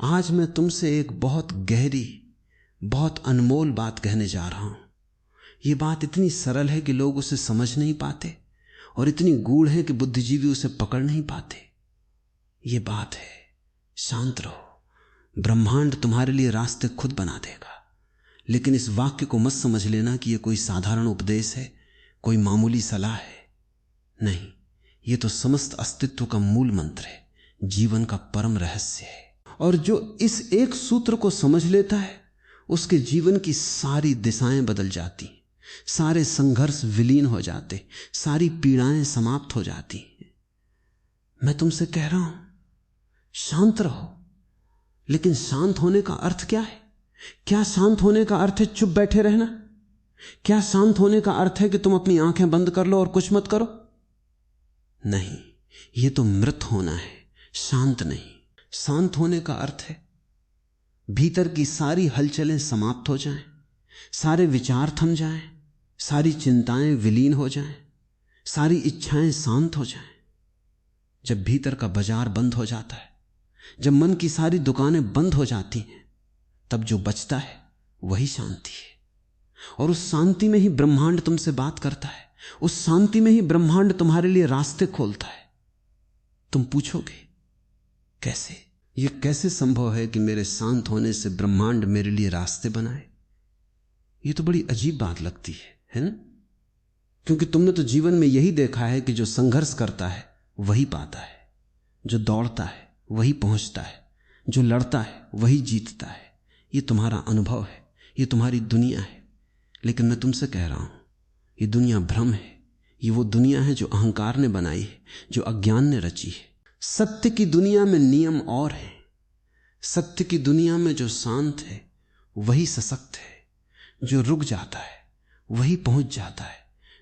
आज मैं तुमसे एक बहुत गहरी, बहुत अनमोल बात कहने जा रहा हूं। ये बात इतनी सरल है कि लोग उसे समझ नहीं पाते और इतनी गूढ़ है कि बुद्धिजीवी उसे पकड़ नहीं पाते। ये बात है, शांत रहो, ब्रह्मांड तुम्हारे लिए रास्ते खुद बना देगा। लेकिन इस वाक्य को मत समझ लेना कि यह कोई साधारण उपदेश है, कोई मामूली सलाह है। नहीं, यह तो समस्त अस्तित्व का मूल मंत्र है, जीवन का परम रहस्य है। और जो इस एक सूत्र को समझ लेता है उसके जीवन की सारी दिशाएं बदल जाती, सारे संघर्ष विलीन हो जाते, सारी पीड़ाएं समाप्त हो जाती। मैं तुमसे कह रहा हूं, शांत रहो। लेकिन शांत होने का अर्थ क्या है? क्या शांत होने का अर्थ है चुप बैठे रहना? क्या शांत होने का अर्थ है कि तुम अपनी आंखें बंद कर लो और कुछ मत करो? नहीं, यह तो मृत होना है, शांत नहीं। शांत होने का अर्थ है भीतर की सारी हलचलें समाप्त हो जाएं, सारे विचार थम जाएं, सारी चिंताएं विलीन हो जाएं, सारी इच्छाएं शांत हो जाएं। जब भीतर का बाजार बंद हो जाता है, जब मन की सारी दुकानें बंद हो जाती हैं, तब जो बचता है वही शांति है। और उस शांति में ही ब्रह्मांड तुमसे बात करता है, उस शांति में ही ब्रह्मांड तुम्हारे लिए रास्ते खोलता है। तुम पूछोगे कैसे? यह कैसे संभव है कि मेरे शांत होने से ब्रह्मांड मेरे लिए रास्ते बनाए? यह तो बड़ी अजीब बात लगती है ना? क्योंकि तुमने तो जीवन में यही देखा है कि जो संघर्ष करता है वही पाता है, जो दौड़ता है वही पहुंचता है, जो लड़ता है वही जीतता है। यह तुम्हारा अनुभव है, यह तुम्हारी दुनिया है। लेकिन मैं तुमसे कह रहा हूं, यह दुनिया भ्रम है। यह वो दुनिया है जो अहंकार ने बनाई है, जो अज्ञान ने रची है। सत्य की दुनिया में नियम और है। सत्य की दुनिया में जो शांत है वही सशक्त है, जो रुक जाता है वही पहुंच जाता है,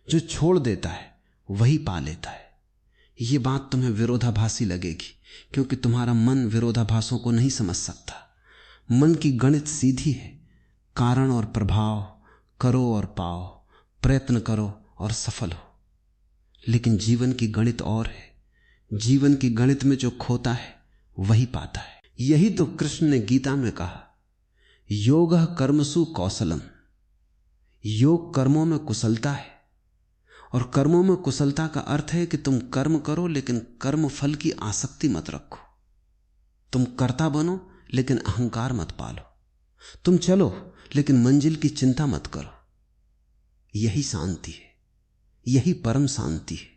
जो छोड़ देता है वही पा लेता है। यह बात तुम्हें विरोधाभासी लगेगी, क्योंकि तुम्हारा मन विरोधाभासों को नहीं समझ सकता। मन की गणित सीधी है, कारण और प्रभाव, करो और पाओ, प्रयत्न करो और सफल हो। लेकिन जीवन की गणित और है। जीवन की गणित में जो खोता है वही पाता है। यही तो कृष्ण ने गीता में कहा, योगः कर्मसु कौशलम। योग कर्मों में कुशलता है। और कर्मों में कुशलता का अर्थ है कि तुम कर्म करो लेकिन कर्म फल की आसक्ति मत रखो। तुम कर्ता बनो लेकिन अहंकार मत पालो। तुम चलो लेकिन मंजिल की चिंता मत करो। यही शांति है, यही परम शांति है।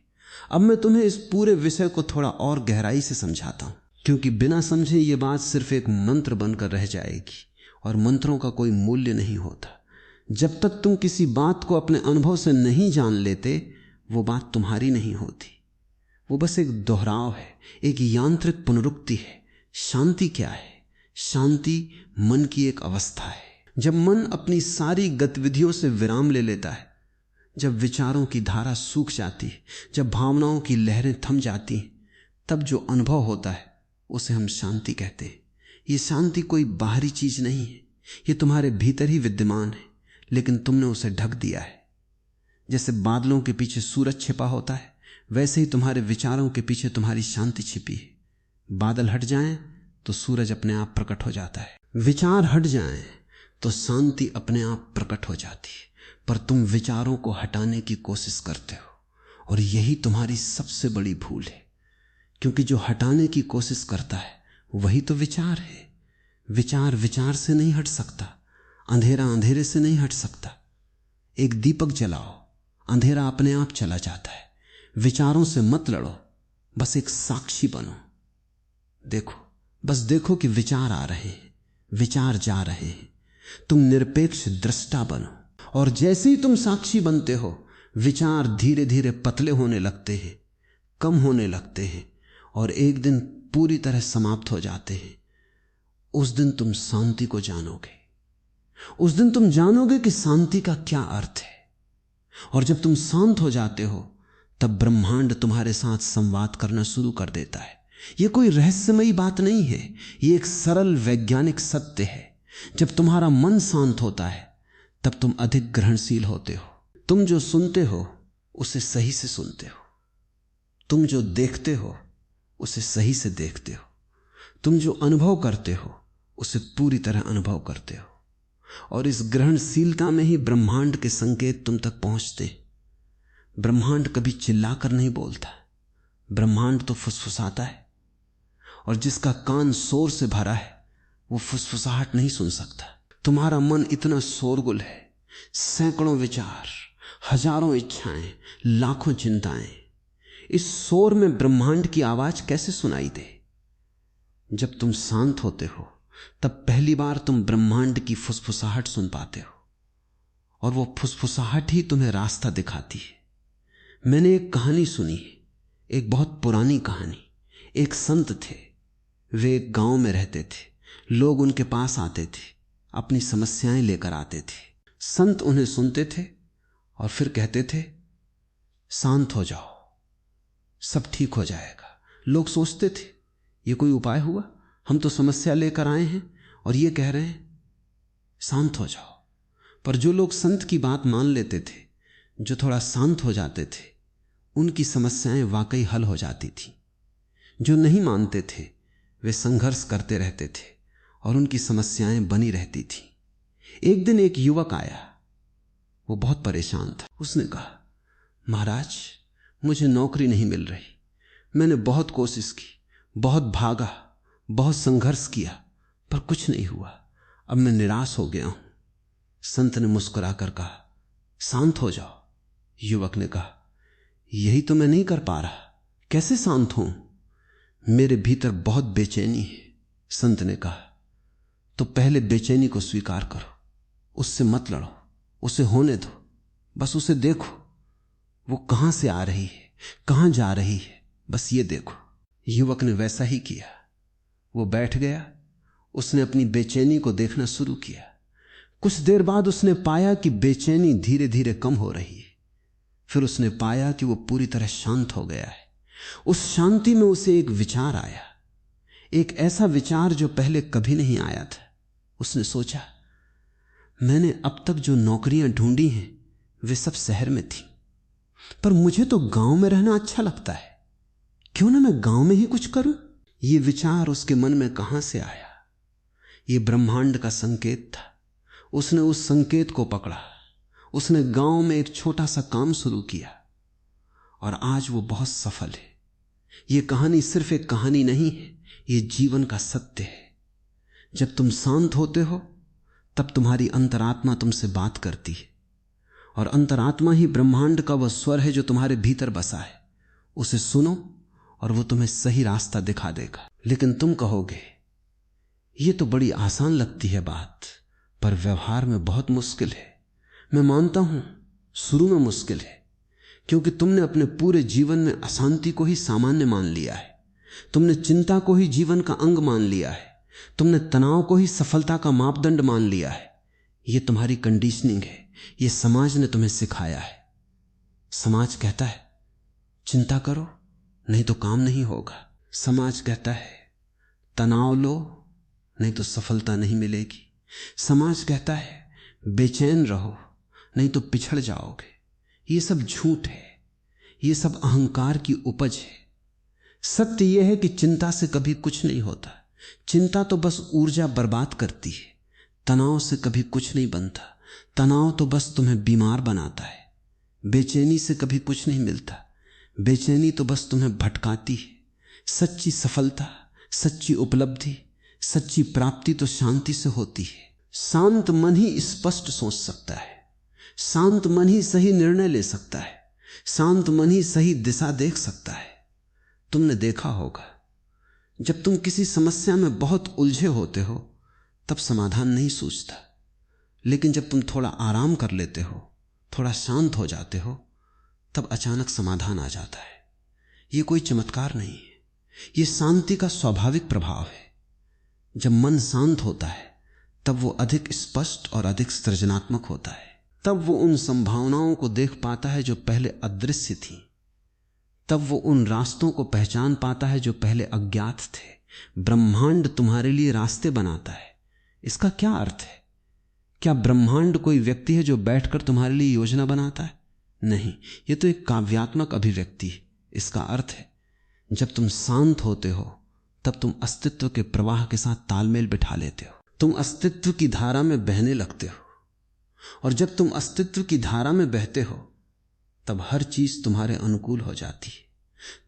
अब मैं तुम्हें इस पूरे विषय को थोड़ा और गहराई से समझाता हूं, क्योंकि बिना समझे ये बात सिर्फ एक मंत्र बनकर रह जाएगी और मंत्रों का कोई मूल्य नहीं होता। जब तक तुम किसी बात को अपने अनुभव से नहीं जान लेते, वो बात तुम्हारी नहीं होती। वो बस एक दोहराव है, एक यांत्रिक पुनरुक्ति है। शांति क्या है? शांति मन की एक अवस्था है। जब मन अपनी सारी गतिविधियों से विराम ले लेता है, जब विचारों की धारा सूख जाती है, जब भावनाओं की लहरें थम जाती हैं, तब जो अनुभव होता है उसे हम शांति कहते हैं। ये शांति कोई बाहरी चीज नहीं है, ये तुम्हारे भीतर ही विद्यमान है, लेकिन तुमने उसे ढक दिया है। जैसे बादलों के पीछे सूरज छिपा होता है, वैसे ही तुम्हारे विचारों के पीछे तुम्हारी शांति छिपी है। बादल हट जाएं तो सूरज अपने आप प्रकट हो जाता है, विचार हट जाएं तो शांति अपने आप प्रकट हो जाती है। पर तुम विचारों को हटाने की कोशिश करते हो, और यही तुम्हारी सबसे बड़ी भूल है। क्योंकि जो हटाने की कोशिश करता है वही तो विचार है। विचार विचार से नहीं हट सकता, अंधेरा अंधेरे से नहीं हट सकता। एक दीपक जलाओ, अंधेरा अपने आप चला जाता है। विचारों से मत लड़ो, बस एक साक्षी बनो। देखो, बस देखो कि विचार आ रहे हैं, विचार जा रहे हैं। तुम निरपेक्ष दृष्टा बनो, और जैसे ही तुम साक्षी बनते हो, विचार धीरे धीरे पतले होने लगते हैं, कम होने लगते हैं, और एक दिन पूरी तरह समाप्त हो जाते हैं। उस दिन तुम शांति को जानोगे। उस दिन तुम जानोगे कि शांति का क्या अर्थ है। और जब तुम शांत हो जाते हो, तब ब्रह्मांड तुम्हारे साथ संवाद करना शुरू कर देता है। यह कोई रहस्यमयी बात नहीं है, यह एक सरल वैज्ञानिक सत्य है। जब तुम्हारा मन शांत होता है, तब तुम अधिक ग्रहणशील होते हो। तुम जो सुनते हो उसे सही से सुनते हो, तुम जो देखते हो उसे सही से देखते हो, तुम जो अनुभव करते हो उसे पूरी तरह अनुभव करते हो। और इस ग्रहणशीलता में ही ब्रह्मांड के संकेत तुम तक पहुंचते। ब्रह्मांड कभी चिल्लाकर नहीं बोलता, ब्रह्मांड तो फुसफुसाता है, और जिसका कान शोर से भरा है वो फुसफुसाहट नहीं सुन सकता। तुम्हारा मन इतना शोरगुल है, सैकड़ों विचार, हजारों इच्छाएं, लाखों चिंताएं, इस शोर में ब्रह्मांड की आवाज कैसे सुनाई दे? जब तुम शांत होते हो तब पहली बार तुम ब्रह्मांड की फुसफुसाहट सुन पाते हो, और वो फुसफुसाहट ही तुम्हें रास्ता दिखाती है। मैंने एक कहानी सुनी, एक बहुत पुरानी कहानी। एक संत थे, वे एक गांव में रहते थे। लोग उनके पास आते थे, अपनी समस्याएं लेकर आते थे। संत उन्हें सुनते थे और फिर कहते थे, शांत हो जाओ, सब ठीक हो जाएगा। लोग सोचते थे, ये कोई उपाय हुआ? हम तो समस्या लेकर आए हैं और ये कह रहे हैं शांत हो जाओ। पर जो लोग संत की बात मान लेते थे, जो थोड़ा शांत हो जाते थे, उनकी समस्याएं वाकई हल हो जाती थी। जो नहीं मानते थे वे संघर्ष करते रहते थे और उनकी समस्याएं बनी रहती थी। एक दिन एक युवक आया, वो बहुत परेशान था। उसने कहा, महाराज, मुझे नौकरी नहीं मिल रही। मैंने बहुत कोशिश की, बहुत भागा, बहुत संघर्ष किया, पर कुछ नहीं हुआ। अब मैं निराश हो गया हूं। संत ने मुस्कुराकर कहा, शांत हो जाओ। युवक ने कहा, यही तो मैं नहीं कर पा रहा, कैसे शांत हूं? मेरे भीतर बहुत बेचैनी है। संत ने कहा, तो पहले बेचैनी को स्वीकार करो, उससे मत लड़ो, उसे होने दो, बस उसे देखो, वो कहां से आ रही है, कहां जा रही है, बस ये देखो। युवक ने वैसा ही किया। वो बैठ गया, उसने अपनी बेचैनी को देखना शुरू किया। कुछ देर बाद उसने पाया कि बेचैनी धीरे धीरे कम हो रही है। फिर उसने पाया कि वो पूरी तरह शांत हो गया है। उस शांति में उसे एक विचार आया, एक ऐसा विचार जो पहले कभी नहीं आया था। उसने सोचा, मैंने अब तक जो नौकरियां ढूंढी हैं वे सब शहर में थी, पर मुझे तो गांव में रहना अच्छा लगता है, क्यों ना मैं गांव में ही कुछ करूं? ये विचार उसके मन में कहां से आया? ये ब्रह्मांड का संकेत था। उसने उस संकेत को पकड़ा, उसने गांव में एक छोटा सा काम शुरू किया और आज वो बहुत सफल है। ये कहानी सिर्फ एक कहानी नहीं है, ये जीवन का सत्य है। जब तुम शांत होते हो तब तुम्हारी अंतरात्मा तुमसे बात करती है, और अंतरात्मा ही ब्रह्मांड का वह स्वर है जो तुम्हारे भीतर बसा है। उसे सुनो और वो तुम्हें सही रास्ता दिखा देगा। लेकिन तुम कहोगे, ये तो बड़ी आसान लगती है बात, पर व्यवहार में बहुत मुश्किल है। मैं मानता हूं शुरू में मुश्किल है, क्योंकि तुमने अपने पूरे जीवन में अशांति को ही सामान्य मान लिया है। तुमने चिंता को ही जीवन का अंग मान लिया है। तुमने तनाव को ही सफलता का मापदंड मान लिया है। यह तुम्हारी कंडीशनिंग है, यह समाज ने तुम्हें सिखाया है। समाज कहता है चिंता करो नहीं तो काम नहीं होगा। समाज कहता है तनाव लो नहीं तो सफलता नहीं मिलेगी। समाज कहता है बेचैन रहो नहीं तो पिछड़ जाओगे। ये सब झूठ है, ये सब अहंकार की उपज है। सत्य यह है कि चिंता से कभी कुछ नहीं होता। चिंता तो बस ऊर्जा बर्बाद करती है। तनाव से कभी कुछ नहीं बनता। तनाव तो बस तुम्हें बीमार बनाता है। बेचैनी से कभी कुछ नहीं मिलता। बेचैनी तो बस तुम्हें भटकाती है। सच्ची सफलता, सच्ची उपलब्धि, सच्ची प्राप्ति तो शांति से होती है। शांत मन ही स्पष्ट सोच सकता है। शांत मन ही सही निर्णय ले सकता है। शांत मन ही सही दिशा देख सकता है। तुमने देखा होगा, जब तुम किसी समस्या में बहुत उलझे होते हो तब समाधान नहीं सूझता, लेकिन जब तुम थोड़ा आराम कर लेते हो, थोड़ा शांत हो जाते हो, तब अचानक समाधान आ जाता है। यह कोई चमत्कार नहीं है, यह शांति का स्वाभाविक प्रभाव है। जब मन शांत होता है तब वो अधिक स्पष्ट और अधिक सृजनात्मक होता है। तब वो उन संभावनाओं को देख पाता है जो पहले अदृश्य थी। तब वो उन रास्तों को पहचान पाता है जो पहले अज्ञात थे। ब्रह्मांड तुम्हारे लिए रास्ते बनाता है। इसका क्या अर्थ है? क्या ब्रह्मांड कोई व्यक्ति है जो बैठकर तुम्हारे लिए योजना बनाता है? नहीं, यह तो एक काव्यात्मक अभिव्यक्ति है। इसका अर्थ है जब तुम शांत होते हो तब तुम अस्तित्व के प्रवाह के साथ तालमेल बिठा लेते हो। तुम अस्तित्व की धारा में बहने लगते हो, और जब तुम अस्तित्व की धारा में बहते हो तब हर चीज तुम्हारे अनुकूल हो जाती है।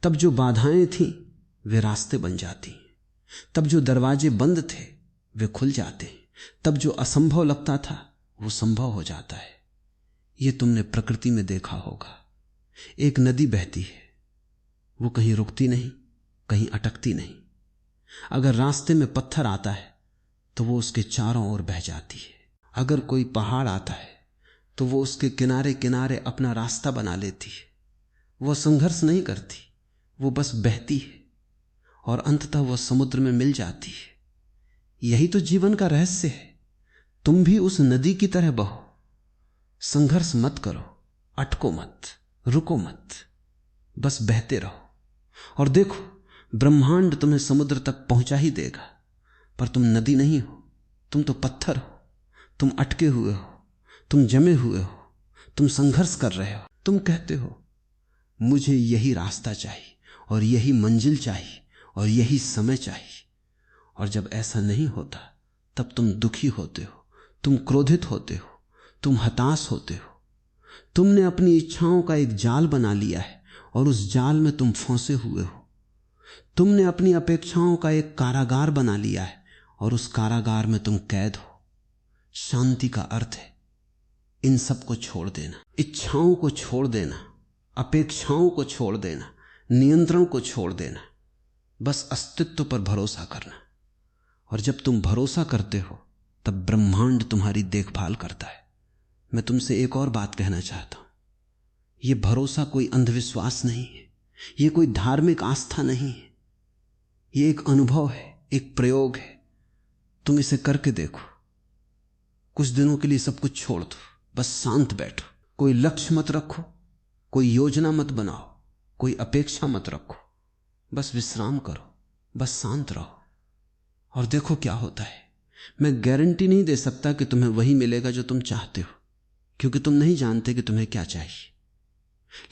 तब जो बाधाएं थीं वे रास्ते बन जाती हैं, तब जो दरवाजे बंद थे वे खुल जाते हैं, तब जो असंभव लगता था वो संभव हो जाता है। ये तुमने प्रकृति में देखा होगा। एक नदी बहती है, वो कहीं रुकती नहीं, कहीं अटकती नहीं। अगर रास्ते में पत्थर आता है तो वो उसके चारों ओर बह जाती है। अगर कोई पहाड़ आता है तो वो उसके किनारे किनारे अपना रास्ता बना लेती है। वो संघर्ष नहीं करती, वो बस बहती है और अंततः वो समुद्र में मिल जाती है। यही तो जीवन का रहस्य है। तुम भी उस नदी की तरह बहो, संघर्ष मत करो, अटको मत, रुको मत, बस बहते रहो। और देखो, ब्रह्मांड तुम्हें समुद्र तक पहुंचा ही देगा। पर तुम नदी नहीं हो, तुम तो पत्थर हो, तुम अटके हुए हो, तुम जमे हुए हो, तुम संघर्ष कर रहे हो। तुम कहते हो मुझे यही रास्ता चाहिए और यही मंजिल चाहिए और यही समय चाहिए। और जब ऐसा नहीं होता तब तुम दुखी होते हो, तुम क्रोधित होते हो, तुम हताश होते हो। तुमने अपनी इच्छाओं का एक जाल बना लिया है और उस जाल में तुम फंसे हुए हो। तुमने अपनी अपेक्षाओं का एक कारागार बना लिया है और उस कारागार में तुम कैद हो। शांति का अर्थ है इन सब को छोड़ देना, इच्छाओं को छोड़ देना, अपेक्षाओं को छोड़ देना, नियंत्रण को छोड़ देना, बस अस्तित्व पर भरोसा करना। और जब तुम भरोसा करते हो तब ब्रह्मांड तुम्हारी देखभाल करता है। मैं तुमसे एक और बात कहना चाहता हूं। यह भरोसा कोई अंधविश्वास नहीं है, यह कोई धार्मिक आस्था नहीं है, यह एक अनुभव है, एक प्रयोग है। तुम इसे करके देखो। कुछ दिनों के लिए सब कुछ छोड़ दो, बस शांत बैठो। कोई लक्ष्य मत रखो, कोई योजना मत बनाओ, कोई अपेक्षा मत रखो, बस विश्राम करो, बस शांत रहो और देखो क्या होता है। मैं गारंटी नहीं दे सकता कि तुम्हें वही मिलेगा जो तुम चाहते हो, क्योंकि तुम नहीं जानते कि तुम्हें क्या चाहिए।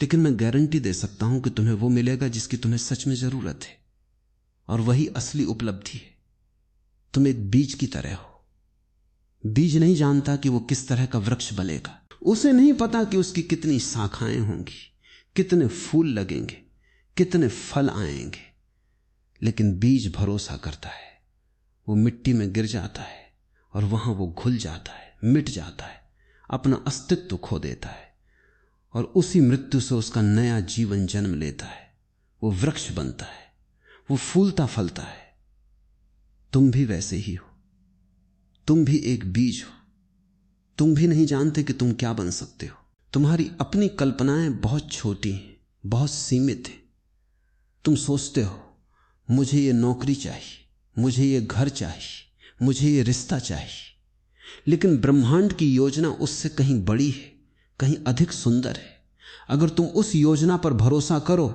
लेकिन मैं गारंटी दे सकता हूं कि तुम्हें वो मिलेगा जिसकी तुम्हें सच में जरूरत है, और वही असली उपलब्धि है। तुम एक बीज की तरह हो। बीज नहीं जानता कि वो किस तरह का वृक्ष बनेगा, उसे नहीं पता कि उसकी कितनी शाखाएं होंगी, कितने फूल लगेंगे, कितने फल आएंगे। लेकिन बीज भरोसा करता है, वो मिट्टी में गिर जाता है और वहां वो घुल जाता है, मिट जाता है, अपना अस्तित्व खो देता है और उसी मृत्यु से उसका नया जीवन जन्म लेता है। वो वृक्ष बनता है, वो फूलता फलता है। तुम भी वैसे ही हो, तुम भी एक बीज हो। तुम भी नहीं जानते कि तुम क्या बन सकते हो। तुम्हारी अपनी कल्पनाएं बहुत छोटी हैं, बहुत सीमित हैं। तुम सोचते हो मुझे ये नौकरी चाहिए, मुझे ये घर चाहिए, मुझे ये रिश्ता चाहिए। लेकिन ब्रह्मांड की योजना उससे कहीं बड़ी है, कहीं अधिक सुंदर है। अगर तुम उस योजना पर भरोसा करो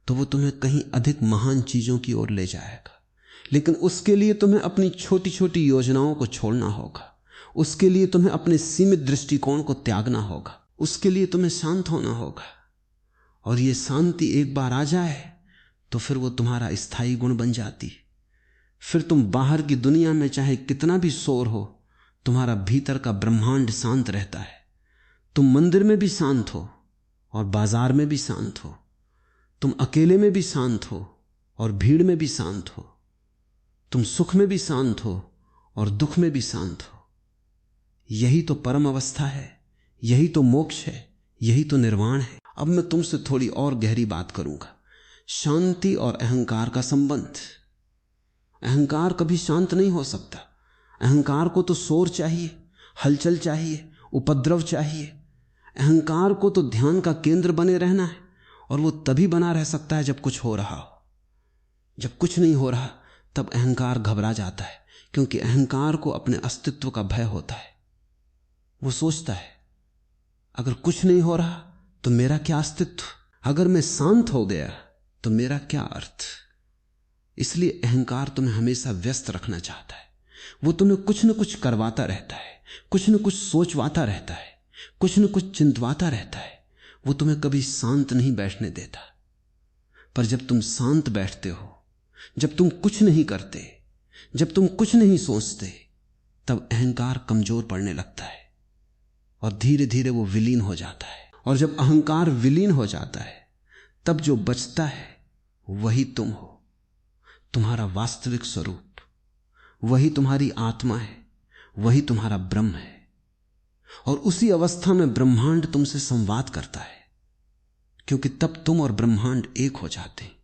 तो वो तुम्हें कहीं अधिक महान चीजों की ओर ले जाएगा। लेकिन उसके लिए तुम्हें अपनी छोटी छोटी योजनाओं को छोड़ना होगा, उसके लिए तुम्हें अपने सीमित दृष्टिकोण को त्यागना होगा, उसके लिए तुम्हें शांत होना होगा। और ये शांति एक बार आ जाए तो फिर वो तुम्हारा स्थायी गुण बन जाती है। फिर तुम बाहर की दुनिया में चाहे कितना भी शोर हो, तुम्हारा भीतर का ब्रह्मांड शांत रहता है। तुम मंदिर में भी शांत हो और बाजार में भी शांत हो, तुम अकेले में भी शांत हो और भीड़ में भी शांत हो, तुम सुख में भी शांत हो और दुख में भी शांत हो। यही तो परम अवस्था है, यही तो मोक्ष है, यही तो निर्वाण है। अब मैं तुमसे थोड़ी और गहरी बात करूंगा। शांति और अहंकार का संबंध। अहंकार कभी शांत नहीं हो सकता। अहंकार को तो शोर चाहिए, हलचल चाहिए, उपद्रव चाहिए। अहंकार को तो ध्यान का केंद्र बने रहना है, और वो तभी बना रह सकता है जब कुछ हो रहा हो। जब कुछ नहीं हो रहा तब अहंकार घबरा जाता है, क्योंकि अहंकार को अपने अस्तित्व का भय होता है। वो सोचता है अगर कुछ नहीं हो रहा तो मेरा क्या अस्तित्व, अगर मैं शांत हो गया तो मेरा क्या अर्थ। इसलिए अहंकार तुम्हें हमेशा व्यस्त रखना चाहता है। वो तुम्हें कुछ न कुछ करवाता रहता है, कुछ न कुछ सोचवाता रहता है, कुछ न कुछ चिंतवाता रहता है। वो तुम्हें कभी शांत नहीं बैठने देता। पर जब तुम शांत बैठते हो, जब तुम कुछ नहीं करते, जब तुम कुछ नहीं सोचते, तब अहंकार कमजोर पड़ने लगता है और धीरे धीरे वो विलीन हो जाता है। और जब अहंकार विलीन हो जाता है तब जो बचता है वही तुम हो, तुम्हारा वास्तविक स्वरूप, वही तुम्हारी आत्मा है, वही तुम्हारा ब्रह्म है। और उसी अवस्था में ब्रह्मांड तुमसे संवाद करता है, क्योंकि तब तुम और ब्रह्मांड एक हो जाते हैं।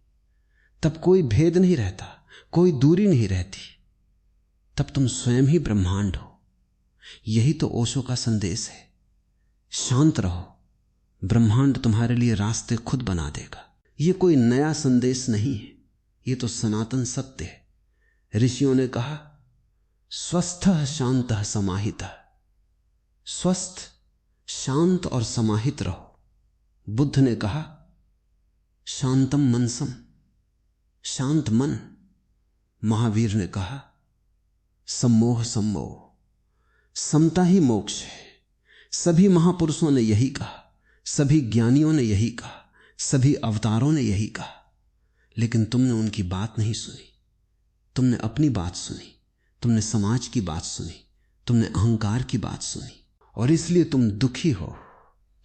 तब कोई भेद नहीं रहता, कोई दूरी नहीं रहती, तब तुम स्वयं ही ब्रह्मांड हो। यही तो ओशो का संदेश है, शांत रहो, ब्रह्मांड तुम्हारे लिए रास्ते खुद बना देगा। यह कोई नया संदेश नहीं है, यह तो सनातन सत्य है। ऋषियों ने कहा स्वस्थः शांतः समाहितः, स्वस्थ, शांत और समाहित रहो। बुद्ध ने कहा शांतम मनसम, शांत मन। महावीर ने कहा सम्मोह सम्मोह, समता ही मोक्ष है। सभी महापुरुषों ने यही कहा, सभी ज्ञानियों ने यही कहा, सभी अवतारों ने यही कहा। लेकिन तुमने उनकी बात नहीं सुनी, तुमने अपनी बात सुनी, तुमने समाज की बात सुनी, तुमने अहंकार की बात सुनी, और इसलिए तुम दुखी हो,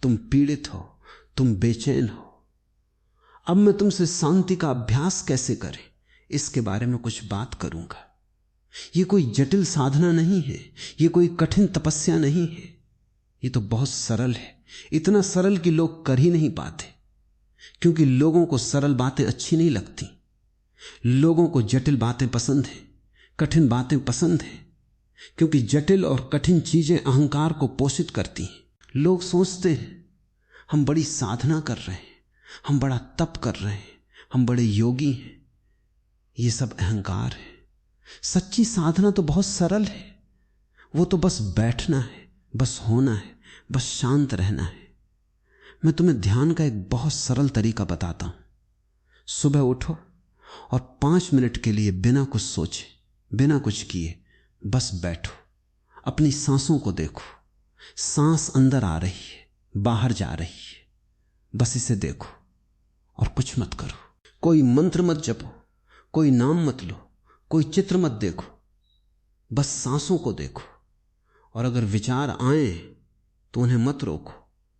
तुम पीड़ित हो, तुम बेचैन हो। अब मैं तुमसे शांति का अभ्यास कैसे करें इसके बारे में कुछ बात करूंगा। यह कोई जटिल साधना नहीं है, यह कोई कठिन तपस्या नहीं है, यह तो बहुत सरल है। इतना सरल कि लोग कर ही नहीं पाते, क्योंकि लोगों को सरल बातें अच्छी नहीं लगती। लोगों को जटिल बातें पसंद हैं, कठिन बातें पसंद हैं, क्योंकि जटिल और कठिन चीजें अहंकार को पोषित करती हैं। लोग सोचते हैं हम बड़ी साधना कर रहे हैं, हम बड़ा तप कर रहे हैं, हम बड़े योगी हैं। ये सब अहंकार है। सच्ची साधना तो बहुत सरल है, वो तो बस बैठना है, बस होना है, बस शांत रहना है। मैं तुम्हें ध्यान का एक बहुत सरल तरीका बताता हूं। सुबह उठो और 5 मिनट के लिए बिना कुछ सोचे, बिना कुछ किए बस बैठो, अपनी सांसों को देखो। सांस अंदर आ रही है, बाहर जा रही है, बस इसे देखो और कुछ मत करो। कोई मंत्र मत जपो, कोई नाम मत लो, कोई चित्र मत देखो, बस सांसों को देखो। और अगर विचार आए तो उन्हें मत रोको,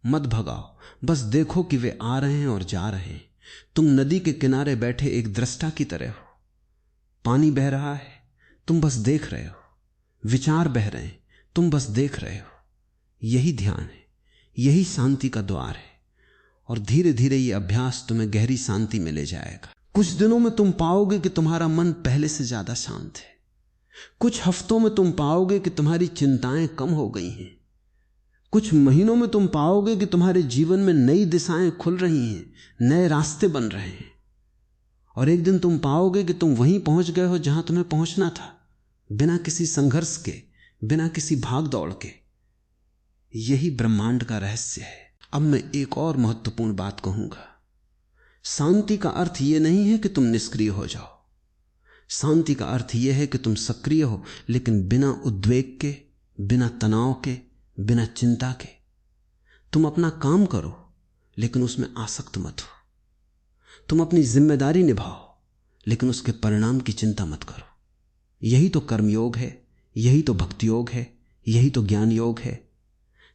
मत भगाओ, बस देखो कि वे आ रहे हैं और जा रहे हैं। तुम नदी के किनारे बैठे एक दृष्टा की तरह हो। पानी बह रहा है, तुम बस देख रहे हो। विचार बह रहे हैं, तुम बस देख रहे हो। यही ध्यान है, यही शांति का द्वार है। और धीरे धीरे ये अभ्यास तुम्हें गहरी शांति में ले जाएगा। कुछ दिनों में तुम पाओगे कि तुम्हारा मन पहले से ज्यादा शांत है। कुछ हफ्तों में तुम पाओगे कि तुम्हारी चिंताएं कम हो गई हैं। कुछ महीनों में तुम पाओगे कि तुम्हारे जीवन में नई दिशाएं खुल रही हैं, नए रास्ते बन रहे हैं। और एक दिन तुम पाओगे कि तुम वहीं पहुंच गए हो जहां तुम्हें पहुंचना था, बिना किसी संघर्ष के, बिना किसी भाग दौड़ के। यही ब्रह्मांड का रहस्य है। अब मैं एक और महत्वपूर्ण बात कहूंगा। शांति का अर्थ यह नहीं है कि तुम निष्क्रिय हो जाओ। शांति का अर्थ यह है कि तुम सक्रिय हो, लेकिन बिना उद्वेग के, बिना तनाव के, बिना चिंता के। तुम अपना काम करो, लेकिन उसमें आसक्त मत हो। तुम अपनी जिम्मेदारी निभाओ, लेकिन उसके परिणाम की चिंता मत करो। यही तो कर्मयोग है, यही तो भक्ति योग है, यही तो ज्ञान योग है।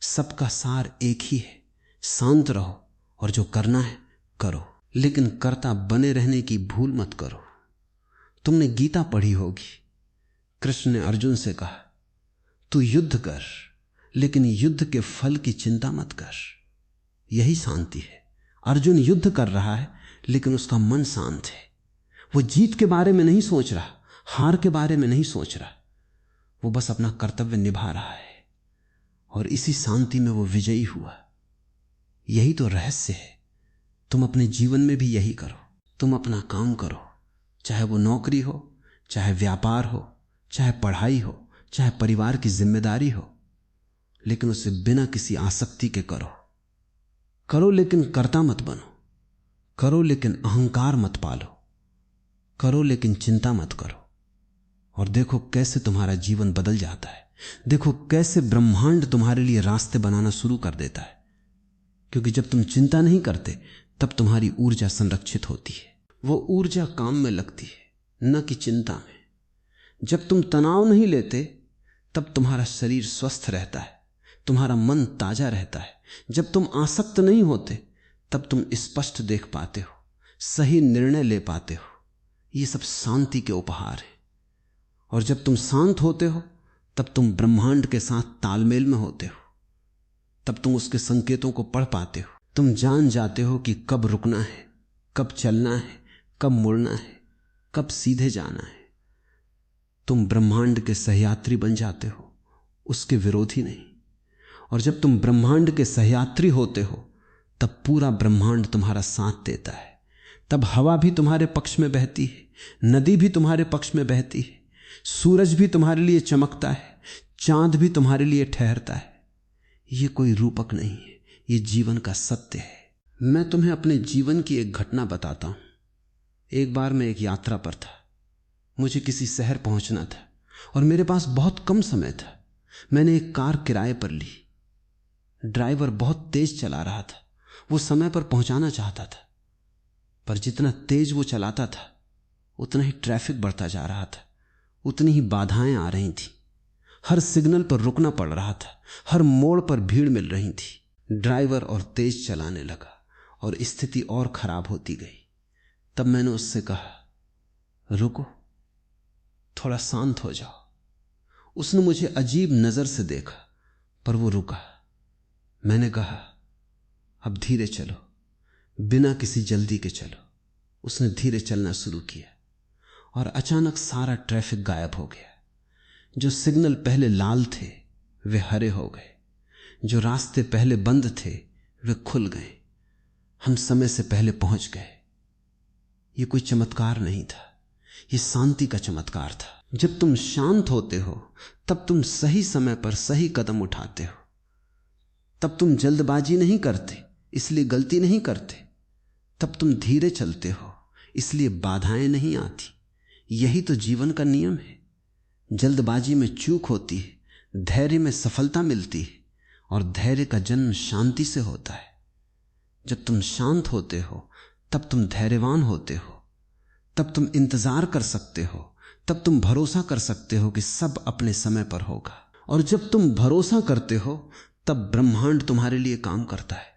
सबका सार एक ही है। शांत रहो और जो करना है करो, लेकिन कर्ता बने रहने की भूल मत करो। तुमने गीता पढ़ी होगी। कृष्ण ने अर्जुन से कहा, तू युद्ध कर, लेकिन युद्ध के फल की चिंता मत कर। यही शांति है। अर्जुन युद्ध कर रहा है, लेकिन उसका मन शांत है। वो जीत के बारे में नहीं सोच रहा, हार के बारे में नहीं सोच रहा। वो बस अपना कर्तव्य निभा रहा है, और इसी शांति में वो विजयी हुआ। यही तो रहस्य है। तुम अपने जीवन में भी यही करो। तुम अपना काम करो, चाहे वो नौकरी हो, चाहे व्यापार हो, चाहे पढ़ाई हो, चाहे परिवार की जिम्मेदारी हो, लेकिन उसे बिना किसी आसक्ति के करो। करो लेकिन कर्ता मत बनो। करो लेकिन अहंकार मत पालो। करो लेकिन चिंता मत करो। और देखो कैसे तुम्हारा जीवन बदल जाता है। देखो कैसे ब्रह्मांड तुम्हारे लिए रास्ते बनाना शुरू कर देता है। क्योंकि जब तुम चिंता नहीं करते, तब तुम्हारी ऊर्जा संरक्षित होती है। वो ऊर्जा काम में लगती है, न कि चिंता में। जब तुम तनाव नहीं लेते, तब तब तुम्हारा शरीर स्वस्थ रहता है, तुम्हारा मन ताजा रहता है। जब तुम आसक्त नहीं होते तब तुम स्पष्ट देख पाते हो, सही निर्णय ले पाते हो। ये सब शांति के उपहार हैं। और जब तुम शांत होते हो तब तुम ब्रह्मांड के साथ तालमेल में होते हो, तब तुम उसके संकेतों को पढ़ पाते हो। तुम जान जाते हो कि कब रुकना है, कब चलना है, कब मुड़ना है, कब सीधे जाना है। तुम ब्रह्मांड के सहयात्री बन जाते हो, उसके विरोधी नहीं। और जब तुम ब्रह्मांड के सहयात्री होते हो तब पूरा ब्रह्मांड तुम्हारा साथ देता है। तब हवा भी तुम्हारे पक्ष में बहती है, नदी भी तुम्हारे पक्ष में बहती है, सूरज भी तुम्हारे लिए चमकता है, चांद भी तुम्हारे लिए ठहरता है। ये कोई रूपक नहीं है, ये जीवन का सत्य है। मैं तुम्हें अपने जीवन की एक घटना बताता हूं। एक बार मैं एक यात्रा पर था, मुझे किसी शहर पहुंचना था और मेरे पास बहुत कम समय था। मैंने एक कार किराए पर ली। ड्राइवर बहुत तेज चला रहा था, वो समय पर पहुंचाना चाहता था, पर जितना तेज वो चलाता था उतना ही ट्रैफिक बढ़ता जा रहा था, उतनी ही बाधाएं आ रही थी। हर सिग्नल पर रुकना पड़ रहा था, हर मोड़ पर भीड़ मिल रही थी। ड्राइवर और तेज चलाने लगा और स्थिति और खराब होती गई। तब मैंने उससे कहा, रुको, थोड़ा शांत हो जाओ। उसने मुझे अजीब नजर से देखा, पर वो रुका। मैंने कहा, अब धीरे चलो, बिना किसी जल्दी के चलो। उसने धीरे चलना शुरू किया और अचानक सारा ट्रैफिक गायब हो गया। जो सिग्नल पहले लाल थे वे हरे हो गए, जो रास्ते पहले बंद थे वे खुल गए। हम समय से पहले पहुंच गए। ये कोई चमत्कार नहीं था, ये शांति का चमत्कार था। जब तुम शांत होते हो तब तुम सही समय पर सही कदम उठाते हो। तब तुम जल्दबाजी नहीं करते, इसलिए गलती नहीं करते। तब तुम धीरे चलते हो, इसलिए बाधाएं नहीं आती। यही तो जीवन का नियम है। जल्दबाजी में चूक होती है, धैर्य में सफलता मिलती है, और धैर्य का जन्म शांति से होता है। जब तुम शांत होते हो तब तुम धैर्यवान होते हो, तब तुम इंतजार कर सकते हो, तब तुम भरोसा कर सकते हो कि सब अपने समय पर होगा। और जब तुम भरोसा करते हो तब ब्रह्मांड तुम्हारे लिए काम करता है।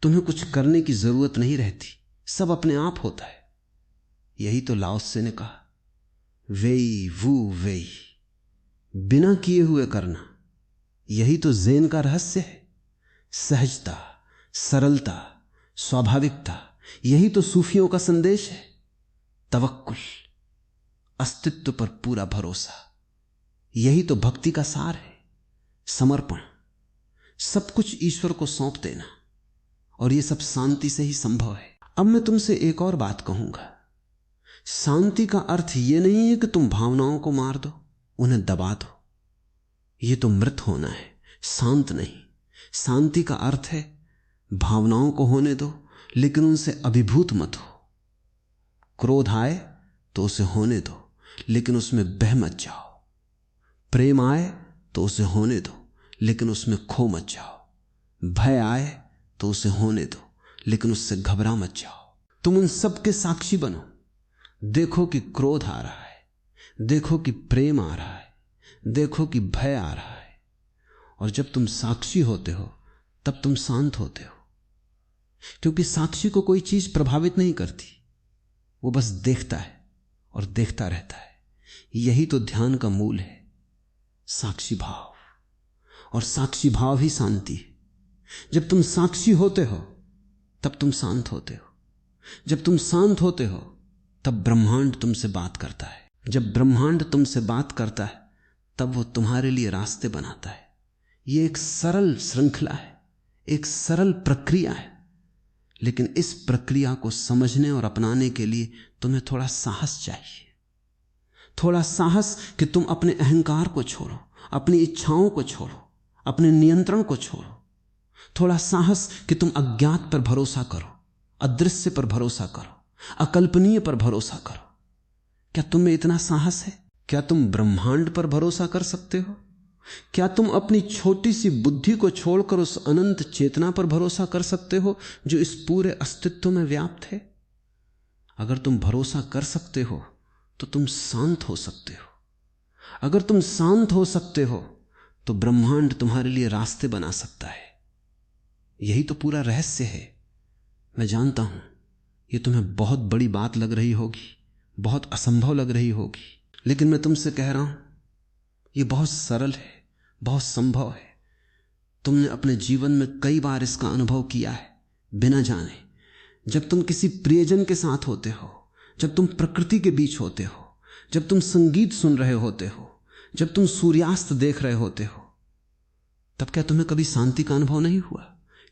तुम्हें कुछ करने की जरूरत नहीं रहती, सब अपने आप होता है। यही तो लाओ त्से ने कहा, वेई वू वेई, बिना किए हुए करना। यही तो ज़ेन का रहस्य है। सहजता, सरलता, स्वाभाविकता, यही तो सूफियों का संदेश है। तवक्कुल, अस्तित्व पर पूरा भरोसा, यही तो भक्ति का सार है। समर्पण, सब कुछ ईश्वर को सौंप देना, और यह सब शांति से ही संभव है। अब मैं तुमसे एक और बात कहूंगा। शांति का अर्थ यह नहीं है कि तुम भावनाओं को मार दो, उन्हें दबा दो। यह तो मृत होना है, शांत नहीं। शांति का अर्थ है भावनाओं को होने दो, लेकिन उनसे अभिभूत मत हो। क्रोध आए तो उसे होने दो, लेकिन उसमें बह मत जाओ। प्रेम आए तो उसे होने दो, लेकिन उसमें खो मत जाओ। भय आए तो उसे होने दो, लेकिन उससे घबरा मत जाओ। तुम उन सब के साक्षी बनो। देखो कि क्रोध आ रहा है, देखो कि प्रेम आ रहा है, देखो कि भय आ रहा है। और जब तुम साक्षी होते हो तब तुम शांत होते हो, क्योंकि साक्षी को कोई चीज प्रभावित नहीं करती, वो बस देखता है और देखता रहता है। यही तो ध्यान का मूल है, साक्षी भाव। और साक्षी भाव ही शांति है। जब तुम साक्षी होते हो तब तुम शांत होते हो। जब तुम शांत होते हो तब ब्रह्मांड तुमसे बात करता है। जब ब्रह्मांड तुमसे बात करता है तब वो तुम्हारे लिए रास्ते बनाता है। ये एक सरल श्रृंखला है, एक सरल प्रक्रिया है, लेकिन इस प्रक्रिया को समझने और अपनाने के लिए तुम्हें थोड़ा साहस चाहिए। थोड़ा साहस कि तुम अपने अहंकार को छोड़ो, अपनी इच्छाओं को छोड़ो, अपने नियंत्रण को छोड़ो। थोड़ा साहस कि तुम अज्ञात पर भरोसा करो, अदृश्य पर भरोसा करो, अकल्पनीय पर भरोसा करो। क्या तुम में इतना साहस है? क्या तुम ब्रह्मांड पर भरोसा कर सकते हो? क्या तुम अपनी छोटी सी बुद्धि को छोड़कर उस अनंत चेतना पर भरोसा कर सकते हो जो इस पूरे अस्तित्व में व्याप्त है? अगर तुम भरोसा कर सकते हो तो तुम शांत हो सकते हो। अगर तुम शांत हो सकते हो तो ब्रह्मांड तुम्हारे लिए रास्ते बना सकता है। यही तो पूरा रहस्य है। मैं जानता हूं ये तुम्हें बहुत बड़ी बात लग रही होगी, बहुत असंभव लग रही होगी, लेकिन मैं तुमसे कह रहा हूं ये बहुत सरल है, बहुत संभव है। तुमने अपने जीवन में कई बार इसका अनुभव किया है बिना जाने। जब तुम किसी प्रियजन के साथ होते हो, जब तुम प्रकृति के बीच होते हो, जब तुम संगीत सुन रहे होते हो, जब तुम सूर्यास्त देख रहे होते हो, तब क्या तुम्हें कभी शांति का अनुभव नहीं हुआ?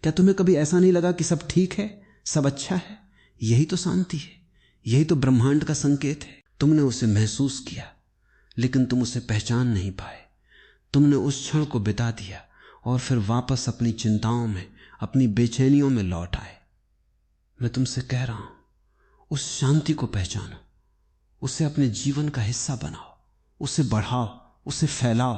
क्या तुम्हें कभी ऐसा नहीं लगा कि सब ठीक है, सब अच्छा है? यही तो शांति है, यही तो ब्रह्मांड का संकेत है। तुमने उसे महसूस किया, लेकिन तुम उसे पहचान नहीं पाए। तुमने उस क्षण को बिता दिया और फिर वापस अपनी चिंताओं में, अपनी बेचैनियों में लौट आए। मैं तुमसे कह रहा हूं, उस शांति को पहचानो, उसे अपने जीवन का हिस्सा बनाओ, उसे बढ़ाओ, उसे फैलाओ।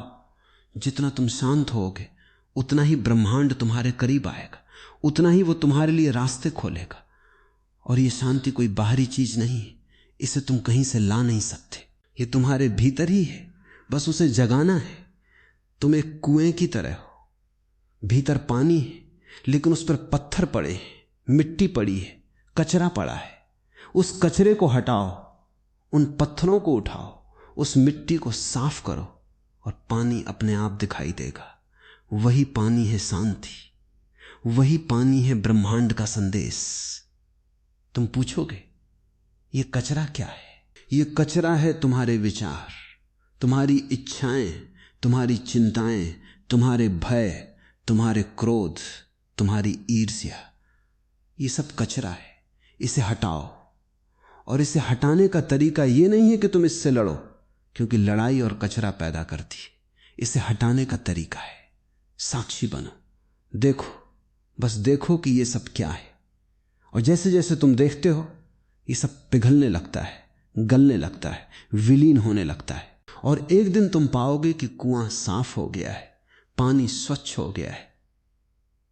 जितना तुम शांत होगे उतना ही ब्रह्मांड तुम्हारे करीब आएगा, उतना ही वो तुम्हारे लिए रास्ते खोलेगा। और ये शांति कोई बाहरी चीज नहीं है, इसे तुम कहीं से ला नहीं सकते, ये तुम्हारे भीतर ही है, बस उसे जगाना है। तुम एक कुएं की तरह हो, भीतर पानी है लेकिन उस पर पत्थर पड़े हैं, मिट्टी पड़ी है, कचरा पड़ा है। उस कचरे को हटाओ, उन पत्थरों को उठाओ, उस मिट्टी को साफ करो और पानी अपने आप दिखाई देगा। वही पानी है शांति, वही पानी है ब्रह्मांड का संदेश। तुम पूछोगे ये कचरा क्या है? ये कचरा है तुम्हारे विचार, तुम्हारी इच्छाएं, तुम्हारी चिंताएं, तुम्हारे भय, तुम्हारे क्रोध, तुम्हारी ईर्ष्या। ये सब कचरा है, इसे हटाओ। और इसे हटाने का तरीका ये नहीं है कि तुम इससे लड़ो, क्योंकि लड़ाई और कचरा पैदा करती है। इसे हटाने का तरीका है साक्षी बनो, देखो, बस देखो कि ये सब क्या है। और जैसे जैसे तुम देखते हो ये सब पिघलने लगता है, गलने लगता है, विलीन होने लगता है। और एक दिन तुम पाओगे कि कुआं साफ हो गया है, पानी स्वच्छ हो गया है।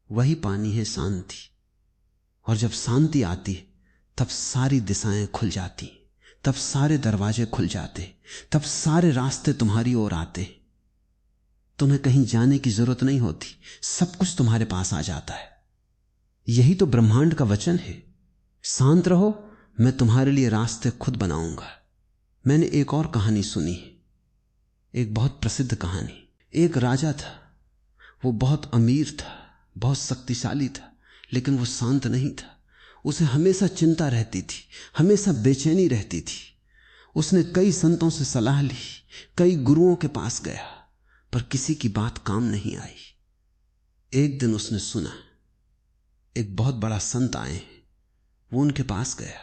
वही पानी है शांति। और जब शांति आती है तब सारी दिशाएं खुल जाती, तब सारे दरवाजे खुल जाते, तब सारे रास्ते तुम्हारी ओर आते। तुम्हें कहीं जाने की जरूरत नहीं होती, सब कुछ तुम्हारे पास आ जाता है। यही तो ब्रह्मांड का वचन है, शांत रहो, मैं तुम्हारे लिए रास्ते खुद बनाऊंगा। मैंने एक और कहानी सुनी, एक बहुत प्रसिद्ध कहानी। एक राजा था, वो बहुत अमीर था, बहुत शक्तिशाली था, लेकिन वो शांत नहीं था। उसे हमेशा चिंता रहती थी, हमेशा बेचैनी रहती थी। उसने कई संतों से सलाह ली, कई गुरुओं के पास गया, पर किसी की बात काम नहीं आई। एक दिन उसने सुना एक बहुत बड़ा संत आए हैं। वो उनके पास गया।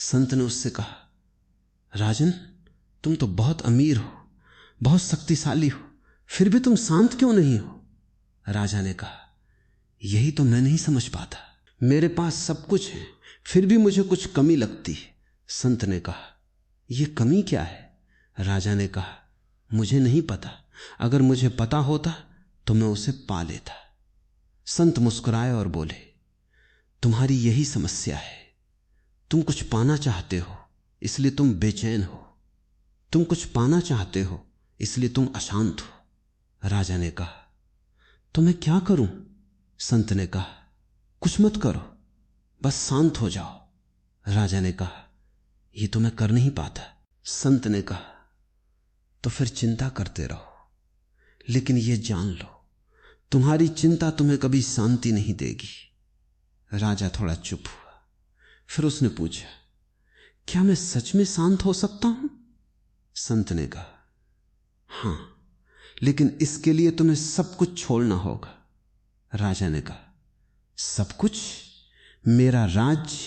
संत ने उससे कहा, राजन, तुम तो बहुत अमीर हो, बहुत शक्तिशाली हो, फिर भी तुम शांत क्यों नहीं हो? राजा ने कहा, यही तो मैं नहीं समझ पाता। मेरे पास सब कुछ है, फिर भी मुझे कुछ कमी लगती है। संत ने कहा, यह कमी क्या है? राजा ने कहा, मुझे नहीं पता, अगर मुझे पता होता तो मैं उसे पा लेता। संत मुस्कुराए और बोले, तुम्हारी यही समस्या है। तुम कुछ पाना चाहते हो, इसलिए तुम बेचैन हो। तुम कुछ पाना चाहते हो, इसलिए तुम अशांत हो। राजा ने कहा, तो मैं क्या करूं? संत ने कहा, कुछ मत करो, बस शांत हो जाओ। राजा ने कहा, यह तो मैं कर नहीं पाता। संत ने कहा, तो फिर चिंता करते रहो, लेकिन यह जान लो, तुम्हारी चिंता तुम्हें कभी शांति नहीं देगी। राजा थोड़ा चुप हुआ, फिर उसने पूछा, क्या मैं सच में शांत हो सकता हूं? संत ने कहा, हां, लेकिन इसके लिए तुम्हें सब कुछ छोड़ना होगा। राजा ने कहा, सब कुछ? मेरा राज्य,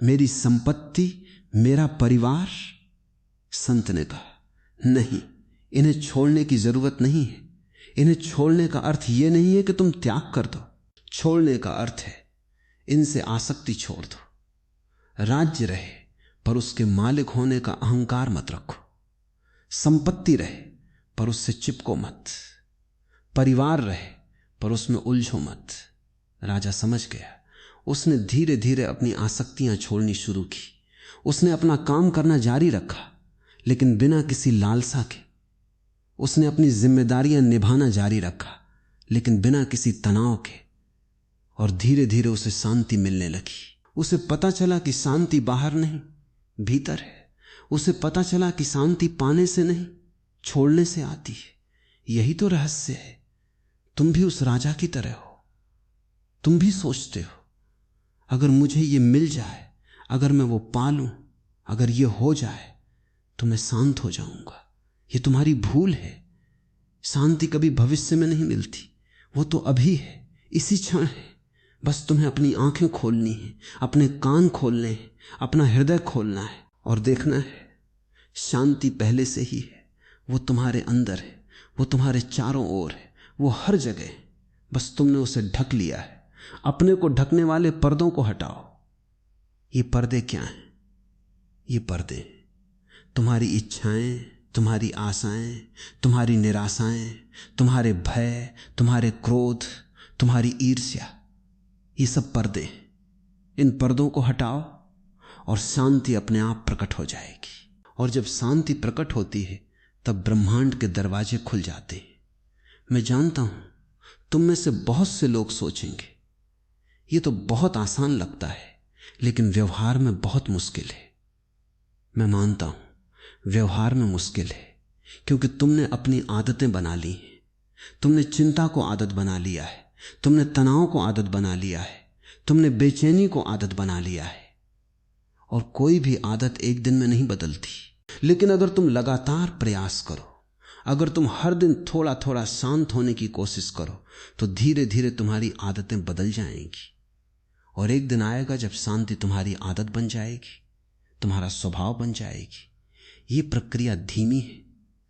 मेरी संपत्ति, मेरा परिवार? संत ने कहा, नहीं, इन्हें छोड़ने की जरूरत नहीं है। इन्हें छोड़ने का अर्थ यह नहीं है कि तुम त्याग कर दो। छोड़ने का अर्थ है इनसे आसक्ति छोड़ दो। राज्य रहे पर उसके मालिक होने का अहंकार मत रखो। संपत्ति रहे पर उससे चिपको मत। परिवार रहे पर उसमें उलझो मत। राजा समझ गया। उसने धीरे धीरे अपनी आसक्तियां छोड़नी शुरू की। उसने अपना काम करना जारी रखा, लेकिन बिना किसी लालसा के। उसने अपनी जिम्मेदारियां निभाना जारी रखा, लेकिन बिना किसी तनाव के, और धीरे धीरे उसे शांति मिलने लगी। उसे पता चला कि शांति बाहर नहीं, भीतर है। उसे पता चला कि शांति पाने से नहीं, छोड़ने से आती है। यही तो रहस्य है। तुम भी उस राजा की तरह हो। तुम भी सोचते हो, अगर मुझे ये मिल जाए, अगर मैं वो पालूं, अगर ये हो जाए तो मैं शांत हो जाऊंगा। ये तुम्हारी भूल है। शांति कभी भविष्य में नहीं मिलती, वो तो अभी है, इसी क्षण है। बस तुम्हें अपनी आंखें खोलनी है, अपने कान खोलने हैं, अपना हृदय खोलना है और देखना है शांति पहले से ही है। वो तुम्हारे अंदर है, वो तुम्हारे चारों ओर है, वो हर जगह। बस तुमने उसे ढक लिया है। अपने को ढकने वाले पर्दों को हटाओ। ये पर्दे क्या हैं? ये पर्दे तुम्हारी इच्छाएं, तुम्हारी आशाएं, तुम्हारी निराशाएं, तुम्हारे भय, तुम्हारे क्रोध, तुम्हारी ईर्ष्या, ये सब पर्दे। इन पर्दों को हटाओ और शांति अपने आप प्रकट हो जाएगी। और जब शांति प्रकट होती है तब ब्रह्मांड के दरवाजे खुल जाते हैं। मैं जानता हूं तुम में से बहुत से लोग सोचेंगे ये तो बहुत आसान लगता है, लेकिन व्यवहार में बहुत मुश्किल है। मैं मानता हूं व्यवहार में मुश्किल है, क्योंकि तुमने अपनी आदतें बना ली हैं। तुमने चिंता को आदत बना लिया है, तुमने तनाव को आदत बना लिया है, तुमने बेचैनी को आदत बना लिया है। और कोई भी आदत एक दिन में नहीं बदलती। लेकिन अगर तुम लगातार प्रयास करो, अगर तुम हर दिन थोड़ा थोड़ा शांत होने की कोशिश करो, तो धीरे धीरे तुम्हारी आदतें बदल जाएंगी। और एक दिन आएगा जब शांति तुम्हारी आदत बन जाएगी, तुम्हारा स्वभाव बन जाएगी। ये प्रक्रिया धीमी है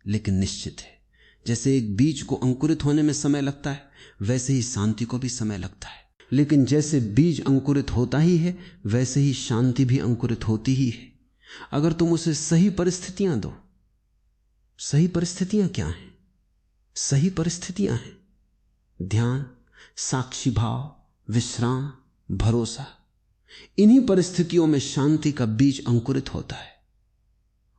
लेकिन निश्चित है। जैसे एक बीज को अंकुरित होने में समय लगता है, वैसे ही शांति को भी समय लगता है। लेकिन जैसे बीज अंकुरित होता ही है, वैसे ही शांति भी अंकुरित होती ही है, अगर तुम उसे सही परिस्थितियां दो। सही परिस्थितियां क्या हैं? सही परिस्थितियां हैं ध्यान, साक्षी भाव, विश्राम, भरोसा। इन्हीं परिस्थितियों में शांति का बीज अंकुरित होता है।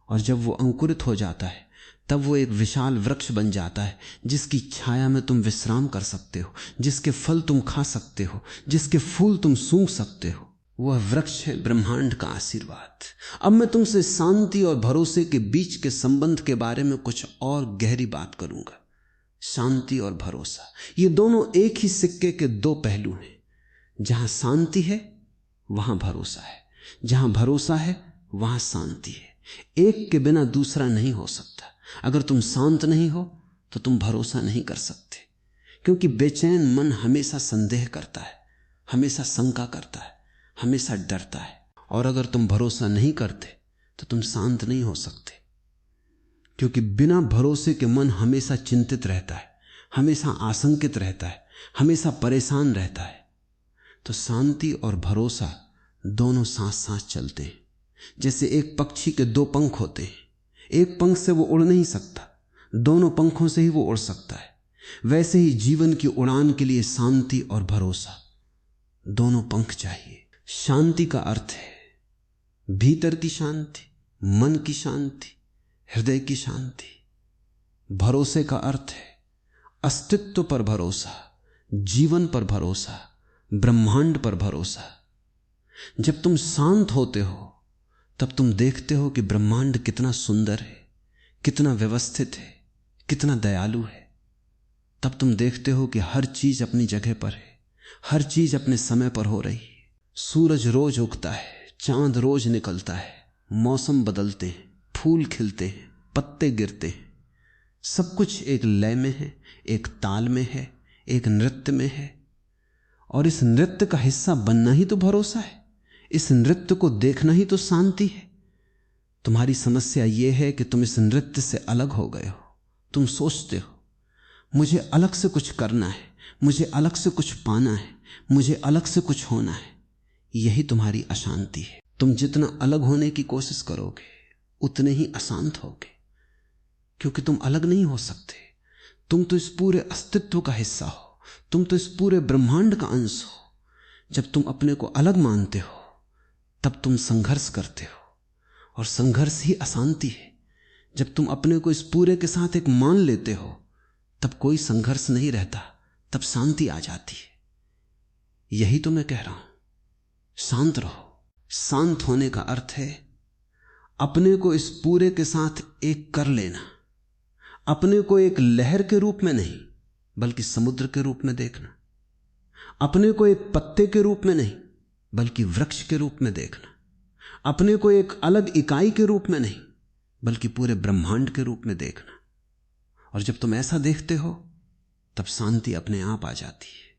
और जब वो अंकुरित हो जाता है तब वो एक विशाल वृक्ष बन जाता है, जिसकी छाया में तुम विश्राम कर सकते हो, जिसके फल तुम खा सकते हो, जिसके फूल तुम सूंघ सकते हो। वह वृक्ष है ब्रह्मांड का आशीर्वाद। अब मैं तुमसे शांति और भरोसे के बीच के संबंध के बारे में कुछ और गहरी बात करूंगा। शांति और भरोसा, ये दोनों एक ही सिक्के के दो पहलू हैं। जहां शांति है वहां भरोसा है, जहां भरोसा है वहां शांति है। एक के बिना दूसरा नहीं हो सकता। अगर तुम शांत नहीं हो तो तुम भरोसा नहीं कर सकते, क्योंकि बेचैन मन हमेशा संदेह करता है, हमेशा शंका करता है, हमेशा डरता है। और अगर तुम भरोसा नहीं करते तो तुम शांत नहीं हो सकते, क्योंकि बिना भरोसे के मन हमेशा चिंतित रहता है, हमेशा आशंकित रहता है, हमेशा परेशान रहता है। तो शांति और भरोसा दोनों साथ साथ चलते हैं। जैसे एक पक्षी के दो पंख होते हैं, एक पंख से वो उड़ नहीं सकता, दोनों पंखों से ही वो उड़ सकता है। वैसे ही जीवन की उड़ान के लिए शांति और भरोसा दोनों पंख चाहिए। शांति का अर्थ है भीतर की शांति, मन की शांति, हृदय की शांति। भरोसे का अर्थ है अस्तित्व पर भरोसा, जीवन पर भरोसा, ब्रह्मांड पर भरोसा। जब तुम शांत होते हो तब तुम देखते हो कि ब्रह्मांड कितना सुंदर है, कितना व्यवस्थित है, कितना दयालु है। तब तुम देखते हो कि हर चीज अपनी जगह पर है, हर चीज अपने समय पर हो रही है। सूरज रोज उगता है, चांद रोज निकलता है, मौसम बदलते हैं, फूल खिलते हैं, पत्ते गिरते हैं। सब कुछ एक लय में है, एक ताल में है, एक नृत्य में है। और इस नृत्य का हिस्सा बनना ही तो भरोसा है, इस नृत्य को देखना ही तो शांति है। तुम्हारी समस्या यह है कि तुम इस नृत्य से अलग हो गए हो। तुम सोचते हो मुझे अलग से कुछ करना है, मुझे अलग से कुछ पाना है, मुझे अलग से कुछ होना है। यही तुम्हारी अशांति है। तुम जितना अलग होने की कोशिश करोगे उतने ही अशांत होगे, क्योंकि तुम अलग नहीं हो सकते। तुम तो इस पूरे अस्तित्व का हिस्सा हो, तुम तो इस पूरे ब्रह्मांड का अंश हो। जब तुम अपने को अलग मानते हो तब तुम संघर्ष करते हो, और संघर्ष ही अशांति है। जब तुम अपने को इस पूरे के साथ एक मान लेते हो, तब कोई संघर्ष नहीं रहता, तब शांति आ जाती है। यही तो मैं कह रहा हूं, शांत रहो। शांत होने का अर्थ है अपने को इस पूरे के साथ एक कर लेना, अपने को एक लहर के रूप में नहीं बल्कि समुद्र के रूप में देखना, अपने को एक पत्ते के रूप में नहीं बल्कि वृक्ष के रूप में देखना, अपने को एक अलग इकाई के रूप में नहीं बल्कि पूरे ब्रह्मांड के रूप में देखना। और जब तुम ऐसा देखते हो तब शांति अपने आप आ जाती है,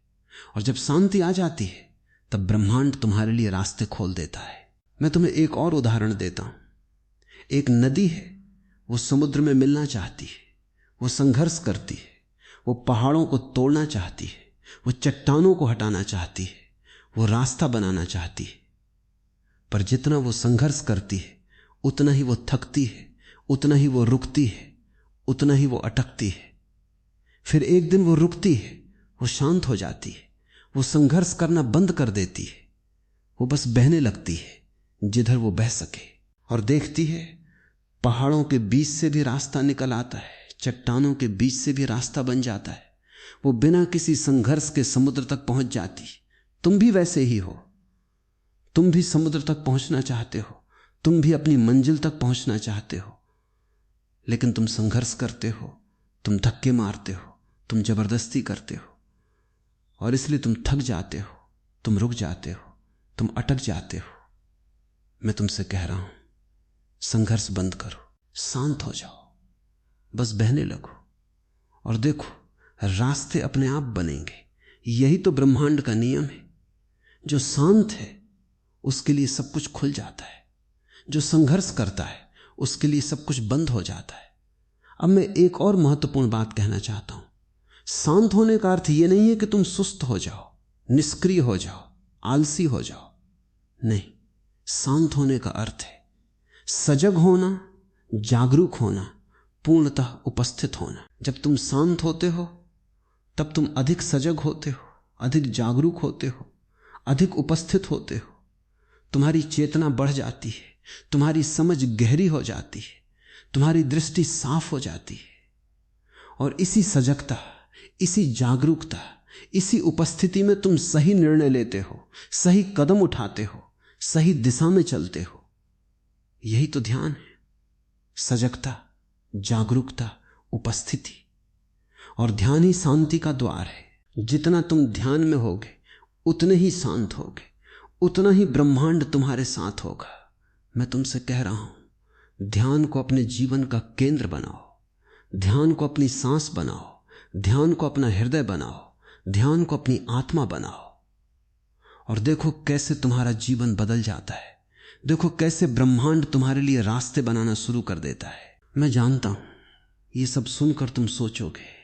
और जब शांति आ जाती है तब ब्रह्मांड तुम्हारे लिए रास्ते खोल देता है। मैं तुम्हें एक और उदाहरण देता हूं। एक नदी है, वो समुद्र में मिलना चाहती है, वो संघर्ष करती है, वो पहाड़ों को तोड़ना चाहती है, वो चट्टानों को हटाना चाहती है, वो रास्ता बनाना चाहती है। पर जितना वो संघर्ष करती है उतना ही वो थकती है, उतना ही वो रुकती है, उतना ही वो अटकती है। फिर एक दिन वो रुकती है, वो शांत हो जाती है, वो संघर्ष करना बंद कर देती है, वो बस बहने लगती है जिधर वो बह सके, और देखती है पहाड़ों के बीच से भी रास्ता निकल आता है, चट्टानों के बीच से भी रास्ता बन जाता है। वो बिना किसी संघर्ष के समुद्र तक पहुंच जाती। तुम भी वैसे ही हो, तुम भी समुद्र तक पहुंचना चाहते हो, तुम भी अपनी मंजिल तक पहुंचना चाहते हो, लेकिन तुम संघर्ष करते हो, तुम धक्के मारते हो, तुम जबरदस्ती करते हो, और इसलिए तुम थक जाते हो, तुम रुक जाते हो, तुम अटक जाते हो। मैं तुमसे कह रहा हूं, संघर्ष बंद करो, शांत हो जाओ, बस बहने लगो और देखो रास्ते अपने आप बनेंगे। यही तो ब्रह्मांड का नियम है। जो शांत है उसके लिए सब कुछ खुल जाता है, जो संघर्ष करता है उसके लिए सब कुछ बंद हो जाता है। अब मैं एक और महत्वपूर्ण बात कहना चाहता हूं। शांत होने का अर्थ यह नहीं है कि तुम सुस्त हो जाओ, निष्क्रिय हो जाओ, आलसी हो जाओ। नहीं, शांत होने का अर्थ है सजग होना, जागरूक होना, पूर्णतः उपस्थित होना। जब तुम शांत होते हो तब तुम अधिक सजग होते हो, अधिक जागरूक होते हो, अधिक उपस्थित होते हो। तुम्हारी चेतना बढ़ जाती है, तुम्हारी समझ गहरी हो जाती है, तुम्हारी दृष्टि साफ हो जाती है। और इसी सजगता, इसी जागरूकता, इसी उपस्थिति में तुम सही निर्णय लेते हो, सही कदम उठाते हो, सही दिशा में चलते हो। यही तो ध्यान है, सजगता, जागरूकता, उपस्थिति। और ध्यान ही शांति का द्वार है। जितना तुम ध्यान में होगे उतने ही शांत होगे, उतना ही ब्रह्मांड तुम्हारे साथ होगा। मैं तुमसे कह रहा हूं, ध्यान को अपने जीवन का केंद्र बनाओ, ध्यान को अपनी सांस बनाओ, ध्यान को अपना हृदय बनाओ, ध्यान को अपनी आत्मा बनाओ, और देखो कैसे तुम्हारा जीवन बदल जाता है। देखो कैसे ब्रह्मांड तुम्हारे लिए रास्ते बनाना शुरू कर देता है। मैं जानता हूं ये सब सुनकर तुम सोचोगे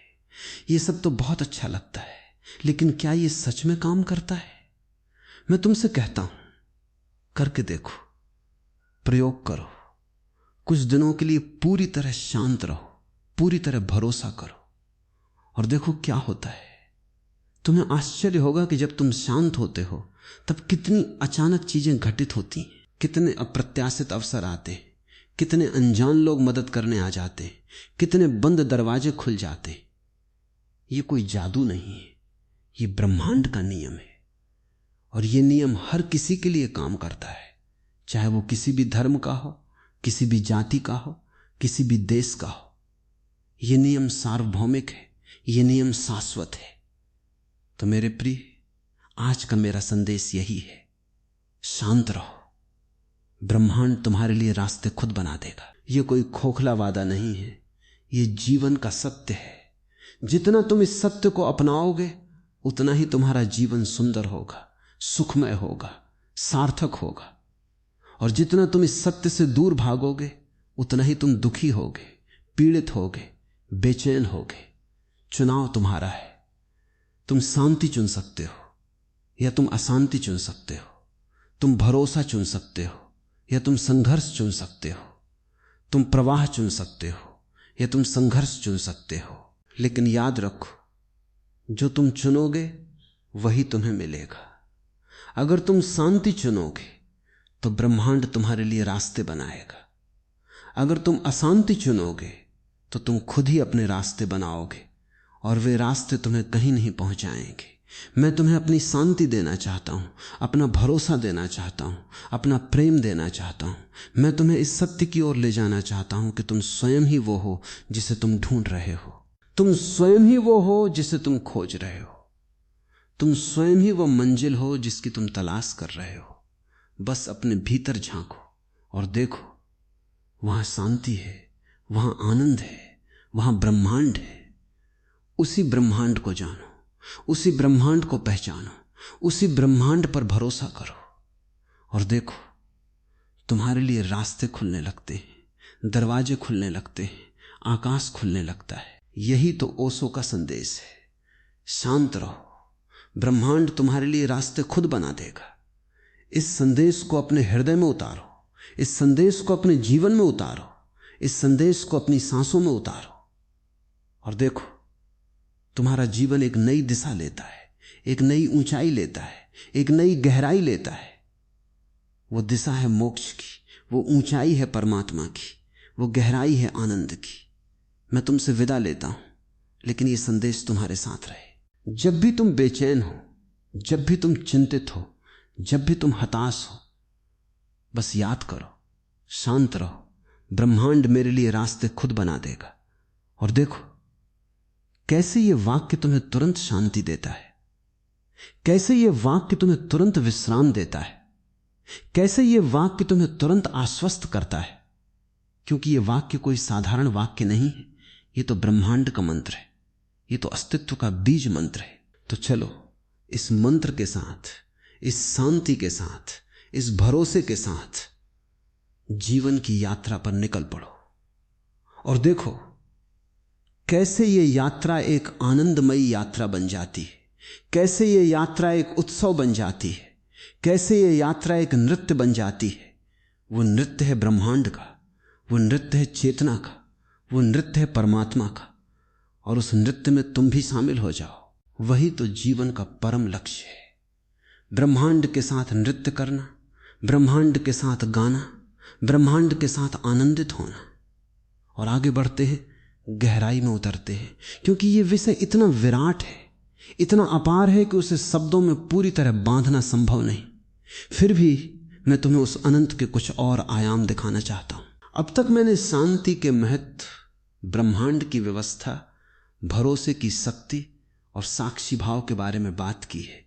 ये सब तो बहुत अच्छा लगता है, लेकिन क्या ये सच में काम करता है? मैं तुमसे कहता हूं, करके देखो, प्रयोग करो। कुछ दिनों के लिए पूरी तरह शांत रहो, पूरी तरह भरोसा करो, और देखो क्या होता है। तुम्हें आश्चर्य होगा कि जब तुम शांत होते हो तब कितनी अचानक चीजें घटित होती हैं, कितने अप्रत्याशित अवसर आते हैं, कितने अनजान लोग मदद करने आ जाते हैं, कितने बंद दरवाजे खुल जाते हैं। ये कोई जादू नहीं है, ये ब्रह्मांड का नियम है, और ये नियम हर किसी के लिए काम करता है, चाहे वो किसी भी धर्म का हो, किसी भी जाति का हो, किसी भी देश का हो। ये नियम सार्वभौमिक है, ये नियम शाश्वत है। तो मेरे प्रिय, आज का मेरा संदेश यही है, शांत रहो, ब्रह्मांड तुम्हारे लिए रास्ते खुद बना देगा। ये कोई खोखला वादा नहीं है, ये जीवन का सत्य है। जितना तुम इस सत्य को अपनाओगे उतना ही तुम्हारा जीवन सुंदर होगा, सुखमय होगा, सार्थक होगा। और जितना तुम इस सत्य से दूर भागोगे उतना ही तुम दुखी होगे, पीड़ित होगे, बेचैन होगे। चुनाव तुम्हारा है। तुम शांति चुन सकते हो या तुम अशांति चुन सकते हो, तुम भरोसा चुन सकते हो या तुम संघर्ष चुन सकते हो, तुम प्रवाह चुन सकते हो या तुम संघर्ष चुन सकते हो। लेकिन याद रखो, जो तुम चुनोगे वही तुम्हें मिलेगा। अगर तुम शांति चुनोगे तो ब्रह्मांड तुम्हारे लिए रास्ते बनाएगा। अगर तुम अशांति चुनोगे तो तुम खुद ही अपने रास्ते बनाओगे और वे रास्ते तुम्हें कहीं नहीं पहुंचाएंगे। मैं तुम्हें अपनी शांति देना चाहता हूं, अपना भरोसा देना चाहता हूं, अपना प्रेम देना चाहता हूं। मैं तुम्हें इस सत्य की ओर ले जाना चाहता हूं कि तुम स्वयं ही वो हो जिसे तुम ढूंढ रहे हो। तुम स्वयं ही वो हो जिसे तुम खोज रहे हो। तुम स्वयं ही वो मंजिल हो जिसकी तुम तलाश कर रहे हो। बस अपने भीतर झांको और देखो, वहां शांति है, वहां आनंद है, वहां ब्रह्मांड है। उसी ब्रह्मांड को जानो, उसी ब्रह्मांड को पहचानो, उसी ब्रह्मांड पर भरोसा करो और देखो, तुम्हारे लिए रास्ते खुलने लगते हैं, दरवाजे खुलने लगते हैं, आकाश खुलने लगता है। यही तो ओशो का संदेश है। शांत रहो, ब्रह्मांड तुम्हारे लिए रास्ते खुद बना देगा। इस संदेश को अपने हृदय में उतारो, इस संदेश को अपने जीवन में उतारो, इस संदेश को अपनी सांसों में उतारो और देखो, तुम्हारा जीवन एक नई दिशा लेता है, एक नई ऊंचाई लेता है, एक नई गहराई लेता है। वो दिशा है मोक्ष की, वो ऊंचाई है परमात्मा की, वो गहराई है आनंद की। मैं तुमसे विदा लेता हूं, लेकिन ये संदेश तुम्हारे साथ रहे। जब भी तुम बेचैन हो, जब भी तुम चिंतित हो, जब भी तुम हताश हो, बस याद करो, शांत रहो, ब्रह्मांड मेरे लिए रास्ते खुद बना देगा। और देखो कैसे ये वाक्य तुम्हें तुरंत शांति देता है, कैसे ये वाक्य तुम्हें तुरंत विश्राम देता है, कैसे ये वाक्य तुम्हें तुरंत आश्वस्त करता है। क्योंकि ये वाक्य कोई साधारण वाक्य नहीं है, ये तो ब्रह्मांड का मंत्र है, ये तो अस्तित्व का बीज मंत्र है। तो चलो इस मंत्र के साथ, इस शांति के साथ, इस भरोसे के साथ जीवन की यात्रा पर निकल पड़ो और देखो कैसे ये यात्रा एक आनंदमयी यात्रा बन जाती है, कैसे ये यात्रा एक उत्सव बन जाती है, कैसे ये यात्रा एक नृत्य बन जाती है। वो नृत्य है ब्रह्मांड का, वो नृत्य है चेतना का, वो नृत्य है परमात्मा का। और उस नृत्य में तुम भी शामिल हो जाओ। वही तो जीवन का परम लक्ष्य है, ब्रह्मांड के साथ नृत्य करना, ब्रह्मांड के साथ गाना, ब्रह्मांड के साथ आनंदित होना। और आगे बढ़ते हैं, गहराई में उतरते हैं, क्योंकि ये विषय इतना विराट है, इतना अपार है कि उसे शब्दों में पूरी तरह बांधना संभव नहीं। फिर भी मैं तुम्हें उस अनंत के कुछ और आयाम दिखाना चाहता हूं। अब तक मैंने शांति के महत्व, ब्रह्मांड की व्यवस्था, भरोसे की शक्ति और साक्षी भाव के बारे में बात की है,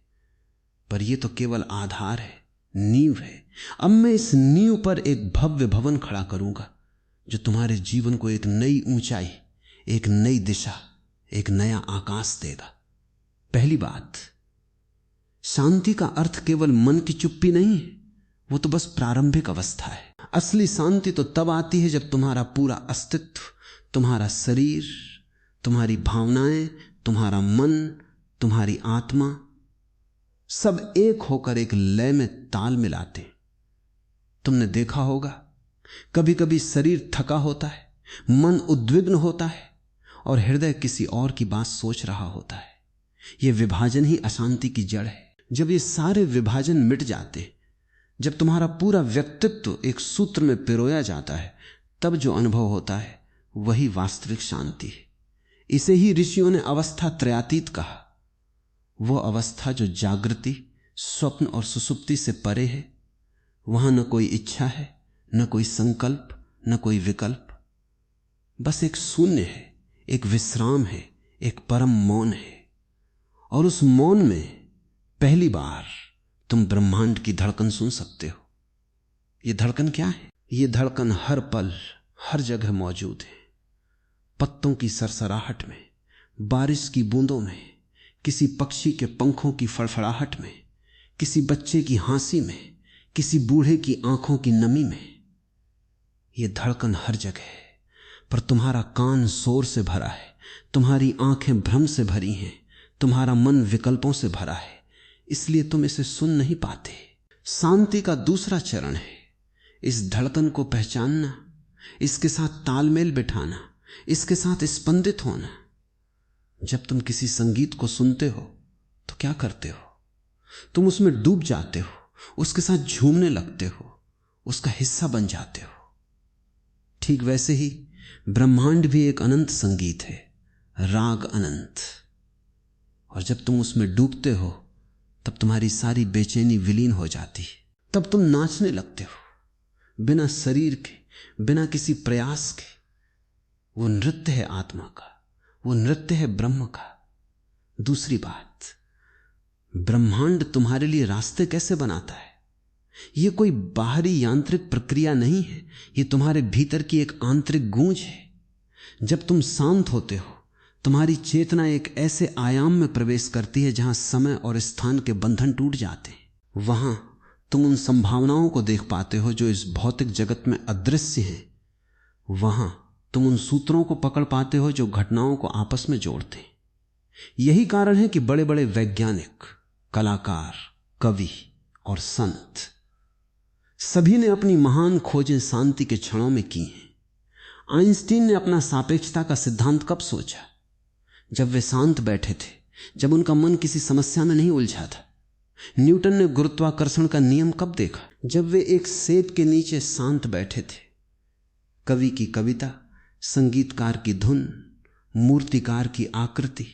पर यह तो केवल आधार है, नींव है। अब मैं इस नींव पर एक भव्य भवन खड़ा करूंगा जो तुम्हारे जीवन को एक नई ऊंचाई, एक नई दिशा, एक नया आकाश देगा। पहली बात, शांति का अर्थ केवल मन की चुप्पी नहीं है, वो तो बस प्रारंभिक अवस्था है। असली शांति तो तब आती है जब तुम्हारा पूरा अस्तित्व, तुम्हारा शरीर, तुम्हारी भावनाएं, तुम्हारा मन, तुम्हारी आत्मा सब एक होकर एक लय में ताल मिलाते। तुमने देखा होगा कभी कभी शरीर थका होता है, मन उद्विग्न होता है और हृदय किसी और की बात सोच रहा होता है। यह विभाजन ही अशांति की जड़ है। जब ये सारे विभाजन मिट जाते, जब तुम्हारा पूरा व्यक्तित्व एक सूत्र में पिरोया जाता है, तब जो अनुभव होता है वही वास्तविक शांति है। इसे ही ऋषियों ने अवस्था त्रयातीत कहा। वो अवस्था जो जागृति, स्वप्न और सुसुप्ति से परे है। वहां न कोई इच्छा है, न कोई संकल्प, न कोई विकल्प, बस एक शून्य है, एक विश्राम है, एक परम मौन है। और उस मौन में पहली बार तुम ब्रह्मांड की धड़कन सुन सकते हो। यह धड़कन क्या है? यह धड़कन हर पल, हर जगह मौजूद है। पत्तों की सरसराहट में, बारिश की बूंदों में, किसी पक्षी के पंखों की फड़फड़ाहट में, किसी बच्चे की हंसी में, किसी बूढ़े की आंखों की नमी में। यह धड़कन हर जगह है, पर तुम्हारा कान शोर से भरा है, तुम्हारी आंखें भ्रम से भरी हैं, तुम्हारा मन विकल्पों से भरा है, इसलिए तुम इसे सुन नहीं पाते। शांति का दूसरा चरण है इस धड़कन को पहचानना, इसके साथ तालमेल बिठाना, इसके साथ स्पंदित होना। जब तुम किसी संगीत को सुनते हो तो क्या करते हो? तुम उसमें डूब जाते हो, उसके साथ झूमने लगते हो, उसका हिस्सा बन जाते हो। ठीक वैसे ही ब्रह्मांड भी एक अनंत संगीत है, राग अनंत। और जब तुम उसमें डूबते हो तब तुम्हारी सारी बेचैनी विलीन हो जाती है। तब तुम नाचने लगते हो बिना शरीर के, बिना किसी प्रयास के। वो नृत्य है आत्मा का, वो नृत्य है ब्रह्म का। दूसरी बात, ब्रह्मांड तुम्हारे लिए रास्ते कैसे बनाता है? ये कोई बाहरी यांत्रिक प्रक्रिया नहीं है, ये तुम्हारे भीतर की एक आंतरिक गूंज है। जब तुम शांत होते हो, तुम्हारी चेतना एक ऐसे आयाम में प्रवेश करती है जहां समय और स्थान के बंधन टूट जाते हैं। वहां तुम उन संभावनाओं को देख पाते हो जो इस भौतिक जगत में अदृश्य हैं। वहां तुम उन सूत्रों को पकड़ पाते हो जो घटनाओं को आपस में जोड़ते हैं। यही कारण है कि बड़े बड़े वैज्ञानिक, कलाकार, कवि और संत सभी ने अपनी महान खोजें शांति के क्षणों में की हैं। आइंस्टीन ने अपना सापेक्षता का सिद्धांत कब सोचा? जब वे शांत बैठे थे, जब उनका मन किसी समस्या में नहीं उलझा था। न्यूटन ने गुरुत्वाकर्षण का नियम कब देखा? जब वे एक सेब के नीचे शांत बैठे थे। कवि की कविता, संगीतकार की धुन, मूर्तिकार की आकृति,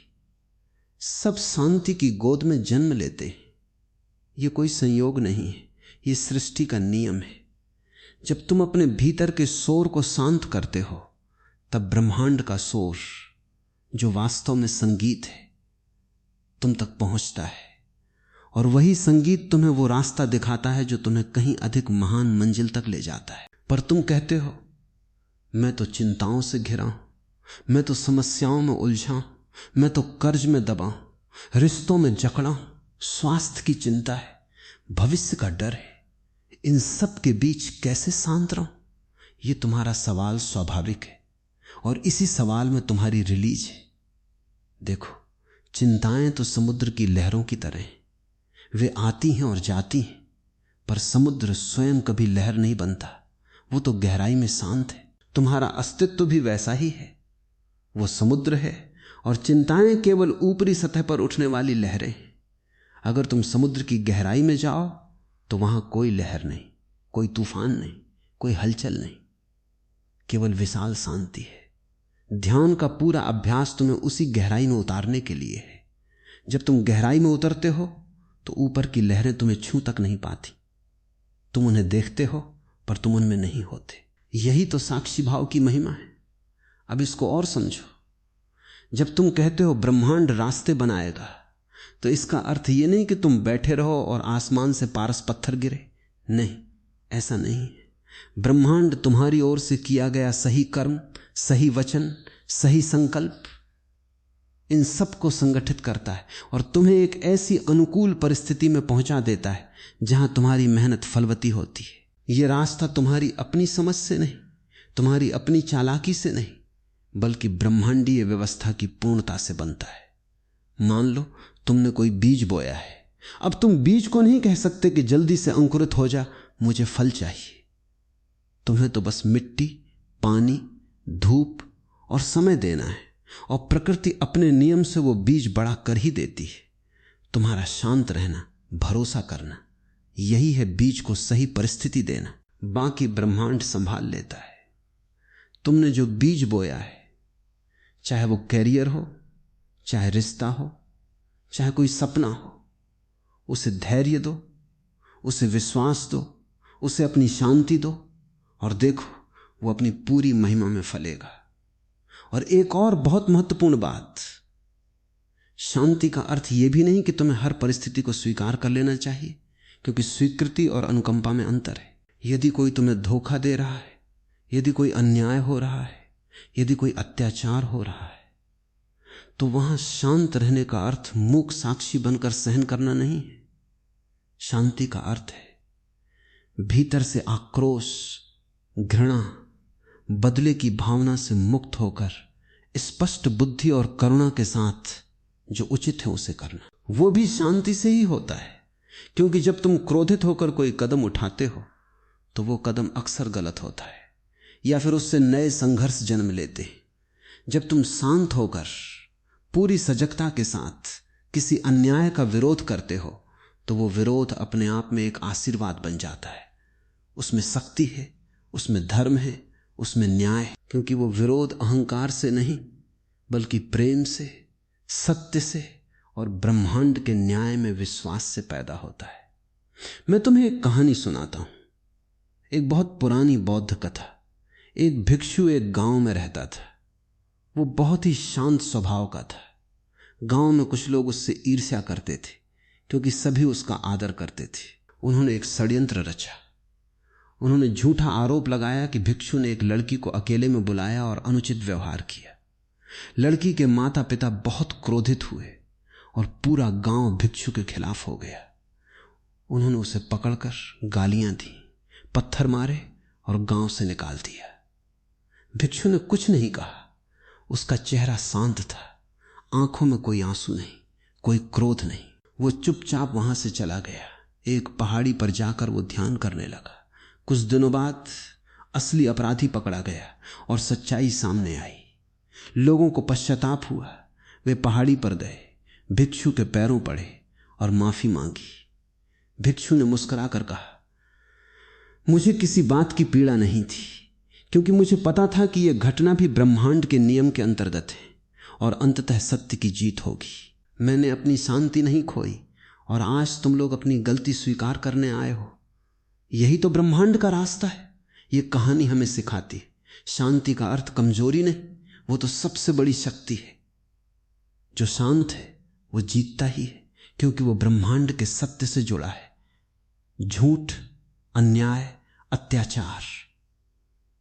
सब शांति की गोद में जन्म लेते हैं। ये कोई संयोग नहीं है, ये सृष्टि का नियम है। जब तुम अपने भीतर के शोर को शांत करते हो, तब ब्रह्मांड का शोर, जो वास्तव में संगीत है, तुम तक पहुंचता है। और वही संगीत तुम्हें वो रास्ता दिखाता है जो तुम्हें कहीं अधिक महान मंजिल तक ले जाता है। पर तुम कहते हो, मैं तो चिंताओं से घिरा हूं, मैं तो समस्याओं में उलझा हूं, मैं तो कर्ज में दबा हूं, रिश्तों में जकड़ा हूं, स्वास्थ्य की चिंता है, भविष्य का डर है। इन सब के बीच कैसे शांत रहूं? ये तुम्हारा सवाल स्वाभाविक है, और इसी सवाल में तुम्हारी रिलीज है। देखो, चिंताएं तो समुद्र की लहरों की तरह हैं। वे आती हैं और जाती हैं, पर समुद्र स्वयं कभी लहर नहीं बनता। वो तो गहराई में शांत है। तुम्हारा अस्तित्व भी वैसा ही है, वो समुद्र है, और चिंताएं केवल ऊपरी सतह पर उठने वाली लहरें हैं। अगर तुम समुद्र की गहराई में जाओ तो वहां कोई लहर नहीं, कोई तूफान नहीं, कोई हलचल नहीं, केवल विशाल शांति है। ध्यान का पूरा अभ्यास तुम्हें उसी गहराई में उतारने के लिए है। जब तुम गहराई में उतरते हो तो ऊपर की लहरें तुम्हें छू तक नहीं पाती। तुम उन्हें देखते हो पर तुम उनमें नहीं होते। यही तो साक्षी भाव की महिमा है। अब इसको और समझो। जब तुम कहते हो ब्रह्मांड रास्ते बनाएगा, तो इसका अर्थ यह नहीं कि तुम बैठे रहो और आसमान से पारस पत्थर गिरे। नहीं, ऐसा नहीं है। ब्रह्मांड तुम्हारी ओर से किया गया सही कर्म, सही वचन, सही संकल्प, इन सब को संगठित करता है और तुम्हें एक ऐसी अनुकूल परिस्थिति में पहुंचा देता है जहां तुम्हारी मेहनत फलवती होती है। यह रास्ता तुम्हारी अपनी समझ से नहीं, तुम्हारी अपनी चालाकी से नहीं, बल्कि ब्रह्मांडीय व्यवस्था की पूर्णता से बनता है। मान लो तुमने कोई बीज बोया है। अब तुम बीज को नहीं कह सकते कि जल्दी से अंकुरित हो जा, मुझे फल चाहिए। तुम्हें तो बस मिट्टी, पानी, धूप और समय देना है, और प्रकृति अपने नियम से वो बीज बड़ा कर ही देती है। तुम्हारा शांत रहना, भरोसा करना, यही है बीज को सही परिस्थिति देना। बाकी ब्रह्मांड संभाल लेता है। तुमने जो बीज बोया है, चाहे वो कैरियर हो, चाहे रिश्ता हो, चाहे कोई सपना हो, उसे धैर्य दो, उसे विश्वास दो, उसे अपनी शांति दो, और देखो वो अपनी पूरी महिमा में फलेगा। और एक और बहुत महत्वपूर्ण बात, शांति का अर्थ यह भी नहीं कि तुम्हें हर परिस्थिति को स्वीकार कर लेना चाहिए, क्योंकि स्वीकृति और अनुकंपा में अंतर है। यदि कोई तुम्हें धोखा दे रहा है, यदि कोई अन्याय हो रहा है, यदि कोई अत्याचार हो रहा है, तो वहां शांत रहने का अर्थ मूक साक्षी बनकर सहन करना नहीं है। शांति का अर्थ है भीतर से आक्रोश, घृणा, बदले की भावना से मुक्त होकर स्पष्ट बुद्धि और करुणा के साथ जो उचित है उसे करना। वो भी शांति से ही होता है, क्योंकि जब तुम क्रोधित होकर कोई कदम उठाते हो तो वो कदम अक्सर गलत होता है, या फिर उससे नए संघर्ष जन्म लेते हैं। जब तुम शांत होकर पूरी सजगता के साथ किसी अन्याय का विरोध करते हो तो वो विरोध अपने आप में एक आशीर्वाद बन जाता है। उसमें शक्ति है, उसमें धर्म है, उसमें न्याय, क्योंकि वो विरोध अहंकार से नहीं बल्कि प्रेम से, सत्य से और ब्रह्मांड के न्याय में विश्वास से पैदा होता है। मैं तुम्हें एक कहानी सुनाता हूं, एक बहुत पुरानी बौद्ध कथा। एक भिक्षु एक गांव में रहता था। वो बहुत ही शांत स्वभाव का था। गांव में कुछ लोग उससे ईर्ष्या करते थे क्योंकि सभी उसका आदर करते थे। उन्होंने एक षड्यंत्र रचा। उन्होंने झूठा आरोप लगाया कि भिक्षु ने एक लड़की को अकेले में बुलाया और अनुचित व्यवहार किया। लड़की के माता पिता बहुत क्रोधित हुए और पूरा गांव भिक्षु के खिलाफ हो गया। उन्होंने उसे पकड़कर गालियां दी, पत्थर मारे और गांव से निकाल दिया। भिक्षु ने कुछ नहीं कहा। उसका चेहरा शांत था, आंखों में कोई आंसू नहीं, कोई क्रोध नहीं। वो चुपचाप वहां से चला गया। एक पहाड़ी पर जाकर वो ध्यान करने लगा। कुछ दिनों बाद असली अपराधी पकड़ा गया और सच्चाई सामने आई। लोगों को पश्चाताप हुआ। वे पहाड़ी पर गए, भिक्षु के पैरों पड़े और माफी मांगी। भिक्षु ने मुस्कुराकर कहा, मुझे किसी बात की पीड़ा नहीं थी, क्योंकि मुझे पता था कि यह घटना भी ब्रह्मांड के नियम के अंतर्गत है और अंततः सत्य की जीत होगी। मैंने अपनी शांति नहीं खोई और आज तुम लोग अपनी गलती स्वीकार करने आए हो। यही तो ब्रह्मांड का रास्ता है। यह कहानी हमें सिखाती है शांति का अर्थ कमजोरी नहीं, वो तो सबसे बड़ी शक्ति है। जो शांत है वो जीतता ही है, क्योंकि वो ब्रह्मांड के सत्य से जुड़ा है। झूठ, अन्याय, अत्याचार,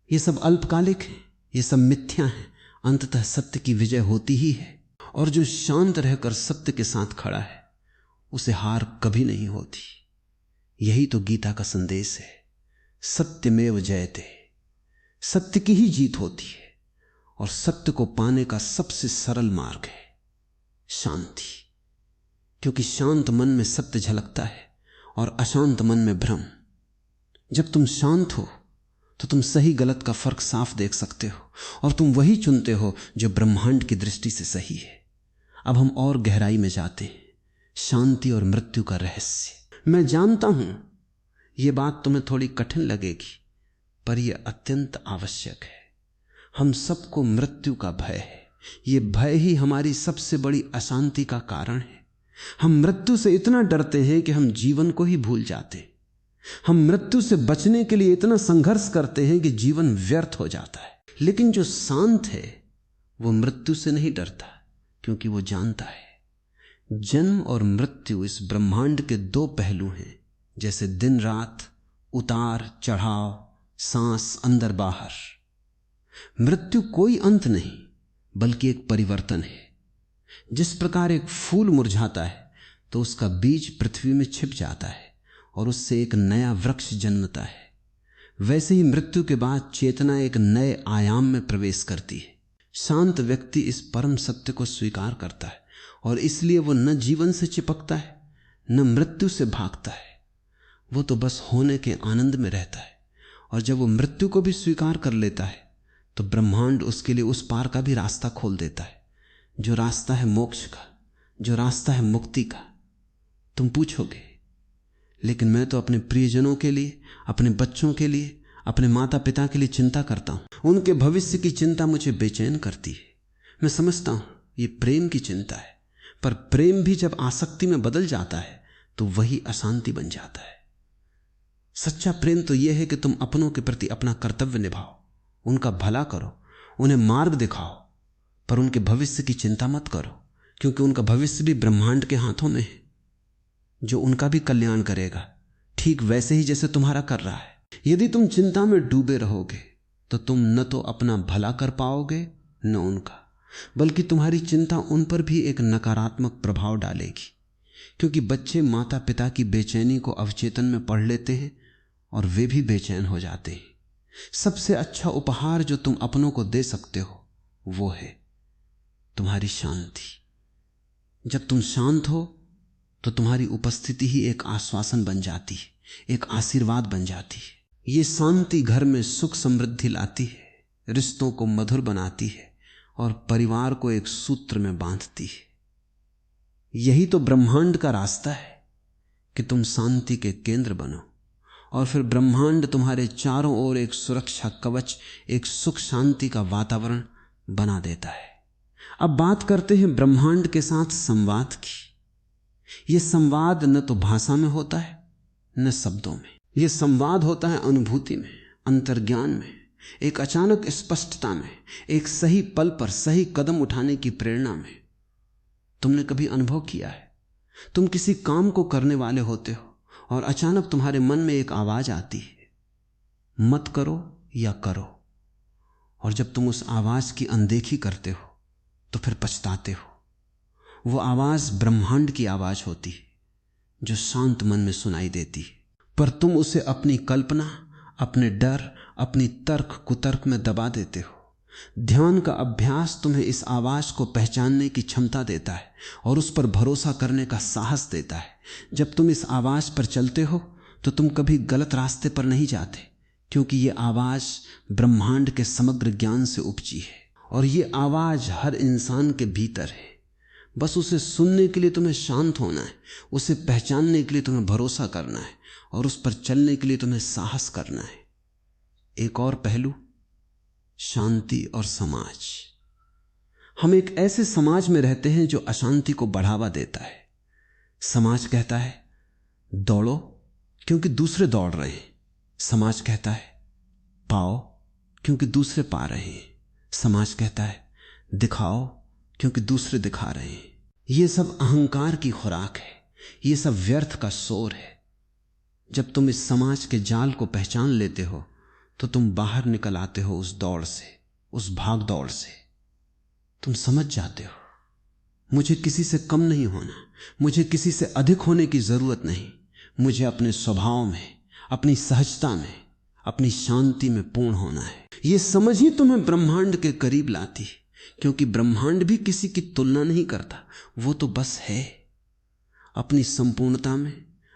ये सब अल्पकालिक है, ये सब मिथ्या है। अंततः सत्य की विजय होती ही है। और जो शांत रहकर सत्य के साथ खड़ा है उसे हार कभी नहीं होती। यही तो गीता का संदेश है, सत्यमेव जयते। सत्य की ही जीत होती है और सत्य को पाने का सबसे सरल मार्ग है शांति, क्योंकि शांत मन में सत्य झलकता है और अशांत मन में भ्रम। जब तुम शांत हो तो तुम सही गलत का फर्क साफ देख सकते हो और तुम वही चुनते हो जो ब्रह्मांड की दृष्टि से सही है। अब हम और गहराई में जाते हैं, शांति और मृत्यु का रहस्य। मैं जानता हूं यह बात तुम्हें थोड़ी कठिन लगेगी, पर यह अत्यंत आवश्यक है। हम सबको मृत्यु का भय है। यह भय ही हमारी सबसे बड़ी अशांति का कारण है। हम मृत्यु से इतना डरते हैं कि हम जीवन को ही भूल जाते हैं। हम मृत्यु से बचने के लिए इतना संघर्ष करते हैं कि जीवन व्यर्थ हो जाता है। लेकिन जो शांत है वो मृत्यु से नहीं डरता, क्योंकि वो जानता है जन्म और मृत्यु इस ब्रह्मांड के दो पहलू हैं, जैसे दिन रात, उतार चढ़ाव, सांस अंदर बाहर। मृत्यु कोई अंत नहीं बल्कि एक परिवर्तन है। जिस प्रकार एक फूल मुरझाता है तो उसका बीज पृथ्वी में छिप जाता है और उससे एक नया वृक्ष जन्मता है, वैसे ही मृत्यु के बाद चेतना एक नए आयाम में प्रवेश करती है। शांत व्यक्ति इस परम सत्य को स्वीकार करता है और इसलिए वो न जीवन से चिपकता है न मृत्यु से भागता है। वो तो बस होने के आनंद में रहता है। और जब वो मृत्यु को भी स्वीकार कर लेता है तो ब्रह्मांड उसके लिए उस पार का भी रास्ता खोल देता है, जो रास्ता है मोक्ष का, जो रास्ता है मुक्ति का। तुम पूछोगे, लेकिन मैं तो अपने प्रियजनों के लिए, अपने बच्चों के लिए, अपने माता पिता के लिए चिंता करता हूं। उनके भविष्य की चिंता मुझे बेचैन करती है। मैं समझता हूं ये प्रेम की चिंता है, पर प्रेम भी जब आसक्ति में बदल जाता है तो वही अशांति बन जाता है। सच्चा प्रेम तो यह है कि तुम अपनों के प्रति अपना कर्तव्य निभाओ, उनका भला करो, उन्हें मार्ग दिखाओ, पर उनके भविष्य की चिंता मत करो, क्योंकि उनका भविष्य भी ब्रह्मांड के हाथों में है, जो उनका भी कल्याण करेगा, ठीक वैसे ही जैसे तुम्हारा कर रहा है। यदि तुम चिंता में डूबे रहोगे तो तुम न तो अपना भला कर पाओगे न उनका, बल्कि तुम्हारी चिंता उन पर भी एक नकारात्मक प्रभाव डालेगी, क्योंकि बच्चे माता पिता की बेचैनी को अवचेतन में पढ़ लेते हैं और वे भी बेचैन हो जाते हैं। सबसे अच्छा उपहार जो तुम अपनों को दे सकते हो वो है तुम्हारी शांति। जब तुम शांत हो तो तुम्हारी उपस्थिति ही एक आश्वासन बन जाती है, एक आशीर्वाद बन जाती है। ये शांति घर में सुख समृद्धि लाती है, रिश्तों को मधुर बनाती है और परिवार को एक सूत्र में बांधती है। यही तो ब्रह्मांड का रास्ता है कि तुम शांति के केंद्र बनो और फिर ब्रह्मांड तुम्हारे चारों ओर एक सुरक्षा कवच, एक सुख शांति का वातावरण बना देता है। अब बात करते हैं ब्रह्मांड के साथ संवाद की। यह संवाद न तो भाषा में होता है न शब्दों में, यह संवाद होता है अनुभूति में, अंतर्ज्ञान में, एक अचानक स्पष्टता में, एक सही पल पर सही कदम उठाने की प्रेरणा में। तुमने कभी अनुभव किया है, तुम किसी काम को करने वाले होते हो और अचानक तुम्हारे मन में एक आवाज आती है, मत करो या करो, और जब तुम उस आवाज की अनदेखी करते हो तो फिर पछताते हो। वो आवाज ब्रह्मांड की आवाज होती है जो शांत मन में सुनाई देती है, पर तुम उसे अपनी कल्पना, अपने डर, अपनी तर्क कुतर्क में दबा देते हो। ध्यान का अभ्यास तुम्हें इस आवाज को पहचानने की क्षमता देता है और उस पर भरोसा करने का साहस देता है। जब तुम इस आवाज पर चलते हो तो तुम कभी गलत रास्ते पर नहीं जाते, क्योंकि ये आवाज ब्रह्मांड के समग्र ज्ञान से उपजी है और ये आवाज हर इंसान के भीतर है। बस उसे सुनने के लिए तुम्हें शांत होना है, उसे पहचानने के लिए तुम्हें भरोसा करना है और उस पर चलने के लिए तुम्हें साहस करना है। एक और पहलू, शांति और समाज। हम एक ऐसे समाज में रहते हैं जो अशांति को बढ़ावा देता है। समाज कहता है दौड़ो क्योंकि दूसरे दौड़ रहे हैं, समाज कहता है पाओ क्योंकि दूसरे पा रहे हैं, समाज कहता है दिखाओ क्योंकि दूसरे दिखा रहे हैं। यह सब अहंकार की खुराक है, यह सब व्यर्थ का शोर है। जब तुम इस समाज के जाल को पहचान लेते हो तो तुम बाहर निकल आते हो उस दौड़ से, उस भाग दौड़ से। तुम समझ जाते हो मुझे किसी से कम नहीं होना, मुझे किसी से अधिक होने की जरूरत नहीं, मुझे अपने स्वभाव में, अपनी सहजता में, अपनी शांति में पूर्ण होना है। यह समझ ही तुम्हें ब्रह्मांड के करीब लाती है, क्योंकि ब्रह्मांड भी किसी की तुलना नहीं करता, वो तो बस है अपनी संपूर्णता में,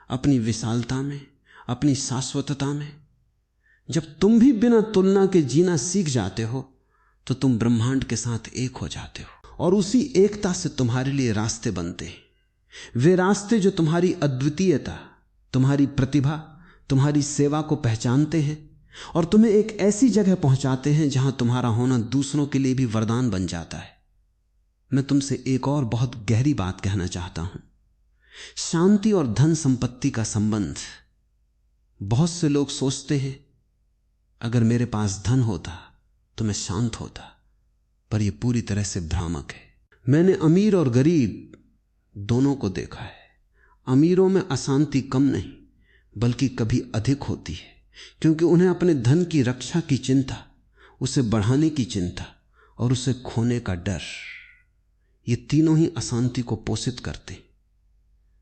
अपनी विशालता में, अपनी शाश्वतता में। जब तुम भी बिना तुलना के जीना सीख जाते हो तो तुम ब्रह्मांड के साथ एक हो जाते हो और उसी एकता से तुम्हारे लिए रास्ते बनते हैं। वे रास्ते जो तुम्हारी अद्वितीयता, तुम्हारी प्रतिभा, तुम्हारी सेवा को पहचानते हैं और तुम्हें एक ऐसी जगह पहुंचाते हैं जहां तुम्हारा होना दूसरों के लिए भी वरदान बन जाता है। मैं तुमसे एक और बहुत गहरी बात कहना चाहता हूं। शांति और धन संपत्ति का संबंध। बहुत से लोग सोचते हैं अगर मेरे पास धन होता तो मैं शांत होता, पर यह पूरी तरह से भ्रामक है। मैंने अमीर और गरीब दोनों को देखा है। अमीरों में अशांति कम नहीं बल्कि कभी अधिक होती है, क्योंकि उन्हें अपने धन की रक्षा की चिंता, उसे बढ़ाने की चिंता और उसे खोने का डर, ये तीनों ही अशांति को पोषित करते।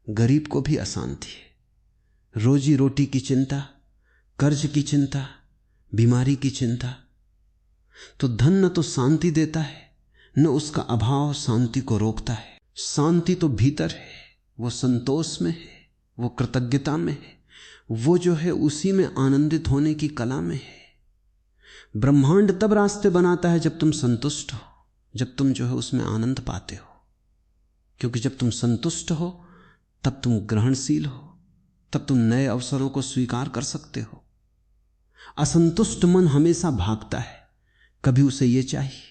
गरीब को भी अशांति है, रोजी रोटी की चिंता, कर्ज की चिंता, बीमारी की चिंता। तो धन न तो शांति देता है न उसका अभाव शांति को रोकता है। शांति तो भीतर है, वो संतोष में है, वो कृतज्ञता में है, वो जो है उसी में आनंदित होने की कला में है। ब्रह्मांड तब रास्ते बनाता है जब तुम संतुष्ट हो, जब तुम जो है उसमें आनंद पाते हो, क्योंकि जब तुम संतुष्ट हो तब तुम ग्रहणशील हो, तब तुम नए अवसरों को स्वीकार कर सकते हो। असंतुष्ट मन हमेशा भागता है, कभी उसे ये चाहिए,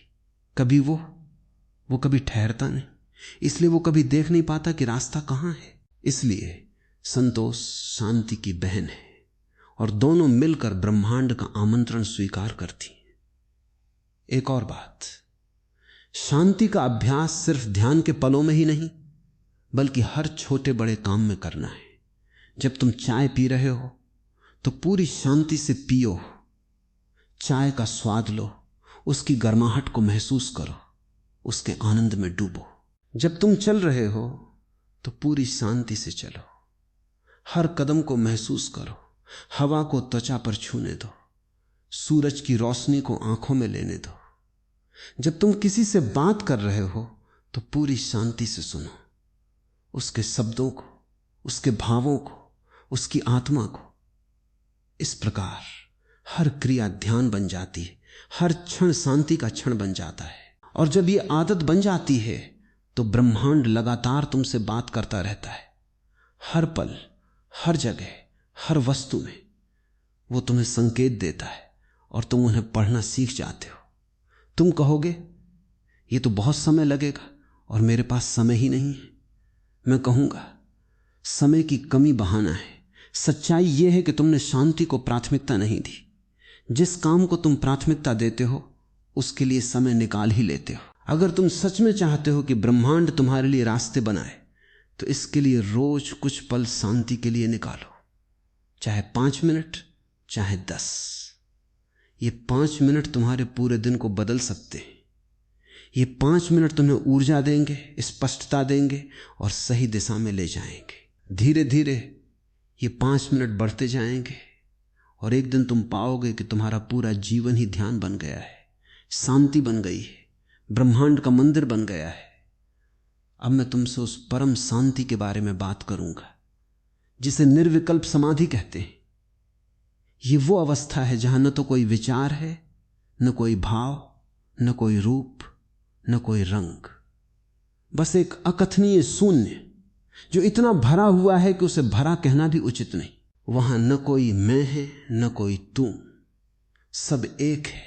कभी वो कभी ठहरता नहीं, इसलिए वो कभी देख नहीं पाता कि रास्ता कहां है। इसलिए संतोष शांति की बहन है और दोनों मिलकर ब्रह्मांड का आमंत्रण स्वीकार करती हैं। एक और बात, शांति का अभ्यास सिर्फ ध्यान के पलों में ही नहीं बल्कि हर छोटे बड़े काम में करना है। जब तुम चाय पी रहे हो तो पूरी शांति से पियो, चाय का स्वाद लो, उसकी गर्माहट को महसूस करो, उसके आनंद में डूबो। जब तुम चल रहे हो तो पूरी शांति से चलो, हर कदम को महसूस करो, हवा को त्वचा पर छूने दो, सूरज की रोशनी को आंखों में लेने दो। जब तुम किसी से बात कर रहे हो तो पूरी शांति से सुनो, उसके शब्दों को, उसके भावों को, उसकी आत्मा को। इस प्रकार हर क्रिया ध्यान बन जाती है, हर क्षण शांति का क्षण बन जाता है। और जब ये आदत बन जाती है तो ब्रह्मांड लगातार तुमसे बात करता रहता है, हर पल, हर जगह, हर वस्तु में। वो तुम्हें संकेत देता है और तुम उन्हें पढ़ना सीख जाते हो। तुम कहोगे ये तो बहुत समय लगेगा और मेरे पास समय ही नहीं है। मैं कहूँगा समय की कमी बहाना है। सच्चाई यह है कि तुमने शांति को प्राथमिकता नहीं दी। जिस काम को तुम प्राथमिकता देते हो उसके लिए समय निकाल ही लेते हो। अगर तुम सच में चाहते हो कि ब्रह्मांड तुम्हारे लिए रास्ते बनाए तो इसके लिए रोज कुछ पल शांति के लिए निकालो, चाहे 5 मिनट चाहे 10। ये 5 मिनट तुम्हारे पूरे दिन को बदल सकते हैं। ये 5 मिनट तुम्हें ऊर्जा देंगे, स्पष्टता देंगे और सही दिशा में ले जाएंगे। धीरे धीरे ये 5 मिनट बढ़ते जाएंगे और एक दिन तुम पाओगे कि तुम्हारा पूरा जीवन ही ध्यान बन गया है, शांति बन गई है, ब्रह्मांड का मंदिर बन गया है। अब मैं तुमसे उस परम शांति के बारे में बात करूंगा जिसे निर्विकल्प समाधि कहते हैं। ये वो अवस्था है जहां न तो कोई विचार है, न कोई भाव, न कोई रूप, न कोई रंग, बस एक अकथनीय शून्य जो इतना भरा हुआ है कि उसे भरा कहना भी उचित नहीं। वहां न कोई मैं है न कोई तू, सब एक है।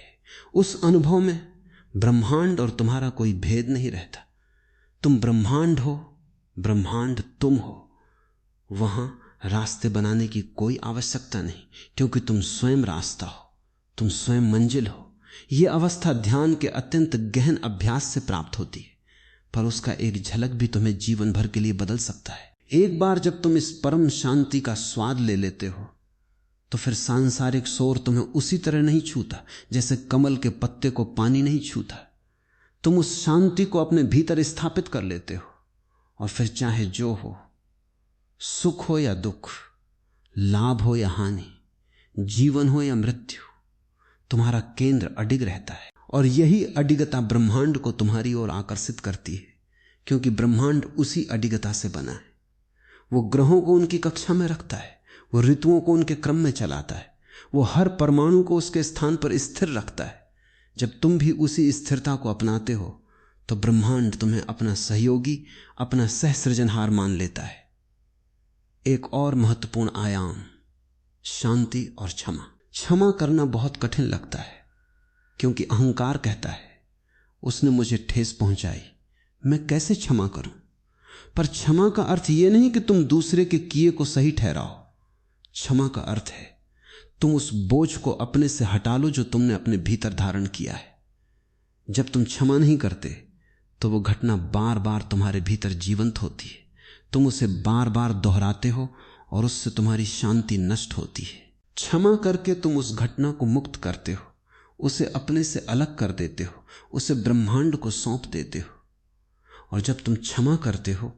उस अनुभव में ब्रह्मांड और तुम्हारा कोई भेद नहीं रहता। तुम ब्रह्मांड हो, ब्रह्मांड तुम हो। वहां रास्ते बनाने की कोई आवश्यकता नहीं, क्योंकि तुम स्वयं रास्ता हो, तुम स्वयं मंजिल हो। यह अवस्था ध्यान के अत्यंत गहन अभ्यास से प्राप्त होती है, पर उसका एक झलक भी तुम्हें जीवन भर के लिए बदल सकता है। एक बार जब तुम इस परम शांति का स्वाद ले लेते हो तो फिर सांसारिक शोर तुम्हें उसी तरह नहीं छूता जैसे कमल के पत्ते को पानी नहीं छूता। तुम उस शांति को अपने भीतर स्थापित कर लेते हो और फिर चाहे जो हो, सुख हो या दुख, लाभ हो या हानि, जीवन हो या मृत्यु, तुम्हारा केंद्र अडिग रहता है। और यही अडिगता ब्रह्मांड को तुम्हारी ओर आकर्षित करती है, क्योंकि ब्रह्मांड उसी अडिगता से बना है। वो ग्रहों को उनकी कक्षा में रखता है, वो ऋतुओं को उनके क्रम में चलाता है, वो हर परमाणु को उसके स्थान पर स्थिर रखता है। जब तुम भी उसी स्थिरता को अपनाते हो तो ब्रह्मांड तुम्हें अपना सहयोगी, अपना सहसृजनहार मान लेता है। एक और महत्वपूर्ण आयाम, शांति और क्षमा। क्षमा करना बहुत कठिन लगता है, क्योंकि अहंकार कहता है उसने मुझे ठेस पहुंचाई, मैं कैसे क्षमा करूं। पर क्षमा का अर्थ यह नहीं कि तुम दूसरे के किए को सही ठहराओ। क्षमा का अर्थ है तुम उस बोझ को अपने से हटा लो जो तुमने अपने भीतर धारण किया है। जब तुम क्षमा नहीं करते तो वो घटना बार बार तुम्हारे भीतर जीवंत होती है, तुम उसे बार बार दोहराते हो और उससे तुम्हारी शांति नष्ट होती है। क्षमा करके तुम उस घटना को मुक्त करते हो, उसे अपने से अलग कर देते हो, उसे ब्रह्मांड को सौंप देते हो। और जब तुम क्षमा करते हो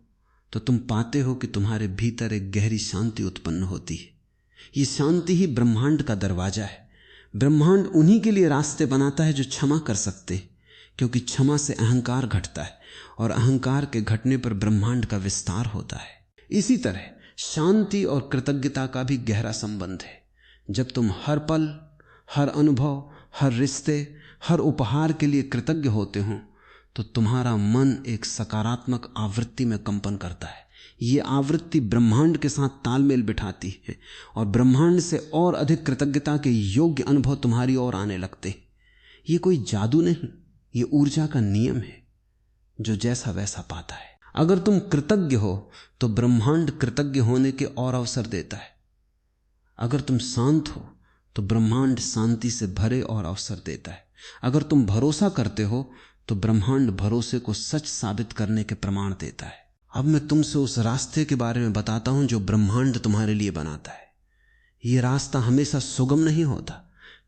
तो तुम पाते हो कि तुम्हारे भीतर एक गहरी शांति उत्पन्न होती है। ये शांति ही ब्रह्मांड का दरवाजा है। ब्रह्मांड उन्हीं के लिए रास्ते बनाता है जो क्षमा कर सकते हैं, क्योंकि क्षमा से अहंकार घटता है और अहंकार के घटने पर ब्रह्मांड का विस्तार होता है। इसी तरह शांति और कृतज्ञता का भी गहरा संबंध है। जब तुम हर पल, हर अनुभव, हर रिश्ते, हर उपहार के लिए कृतज्ञ होते हो तो तुम्हारा मन एक सकारात्मक आवृत्ति में कंपन करता है। ये आवृत्ति ब्रह्मांड के साथ तालमेल बिठाती है और ब्रह्मांड से और अधिक कृतज्ञता के योग्य अनुभव तुम्हारी ओर आने लगते हैं। ये कोई जादू नहीं, ये ऊर्जा का नियम है जो जैसा वैसा पाता है। अगर तुम कृतज्ञ हो तो ब्रह्मांड कृतज्ञ होने के और अवसर देता है। अगर तुम शांत हो तो ब्रह्मांड शांति से भरे और अवसर देता है। अगर तुम भरोसा करते हो तो ब्रह्मांड भरोसे को सच साबित करने के प्रमाण देता है। अब मैं तुमसे उस रास्ते के बारे में बताता हूं जो ब्रह्मांड तुम्हारे लिए बनाता है। ये रास्ता हमेशा सुगम नहीं होता,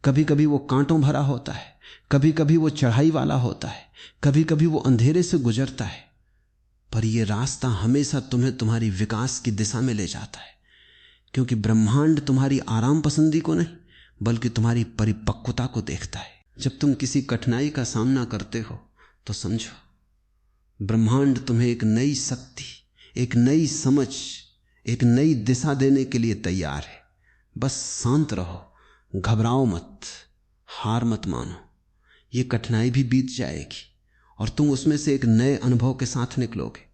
कभी कभी वो कांटों भरा होता है, कभी कभी वो चढ़ाई वाला होता है, कभी कभी वो अंधेरे से गुजरता है, पर यह रास्ता हमेशा तुम्हें तुम्हारी विकास की दिशा में ले जाता है, क्योंकि ब्रह्मांड तुम्हारी आराम पसंदी को नहीं बल्कि तुम्हारी परिपक्वता को देखता है। जब तुम किसी कठिनाई का सामना करते हो तो समझो ब्रह्मांड तुम्हें एक नई शक्ति, एक नई समझ, एक नई दिशा देने के लिए तैयार है। बस शांत रहो, घबराओ मत, हार मत मानो। ये कठिनाई भी बीत जाएगी और तुम उसमें से एक नए अनुभव के साथ निकलोगे।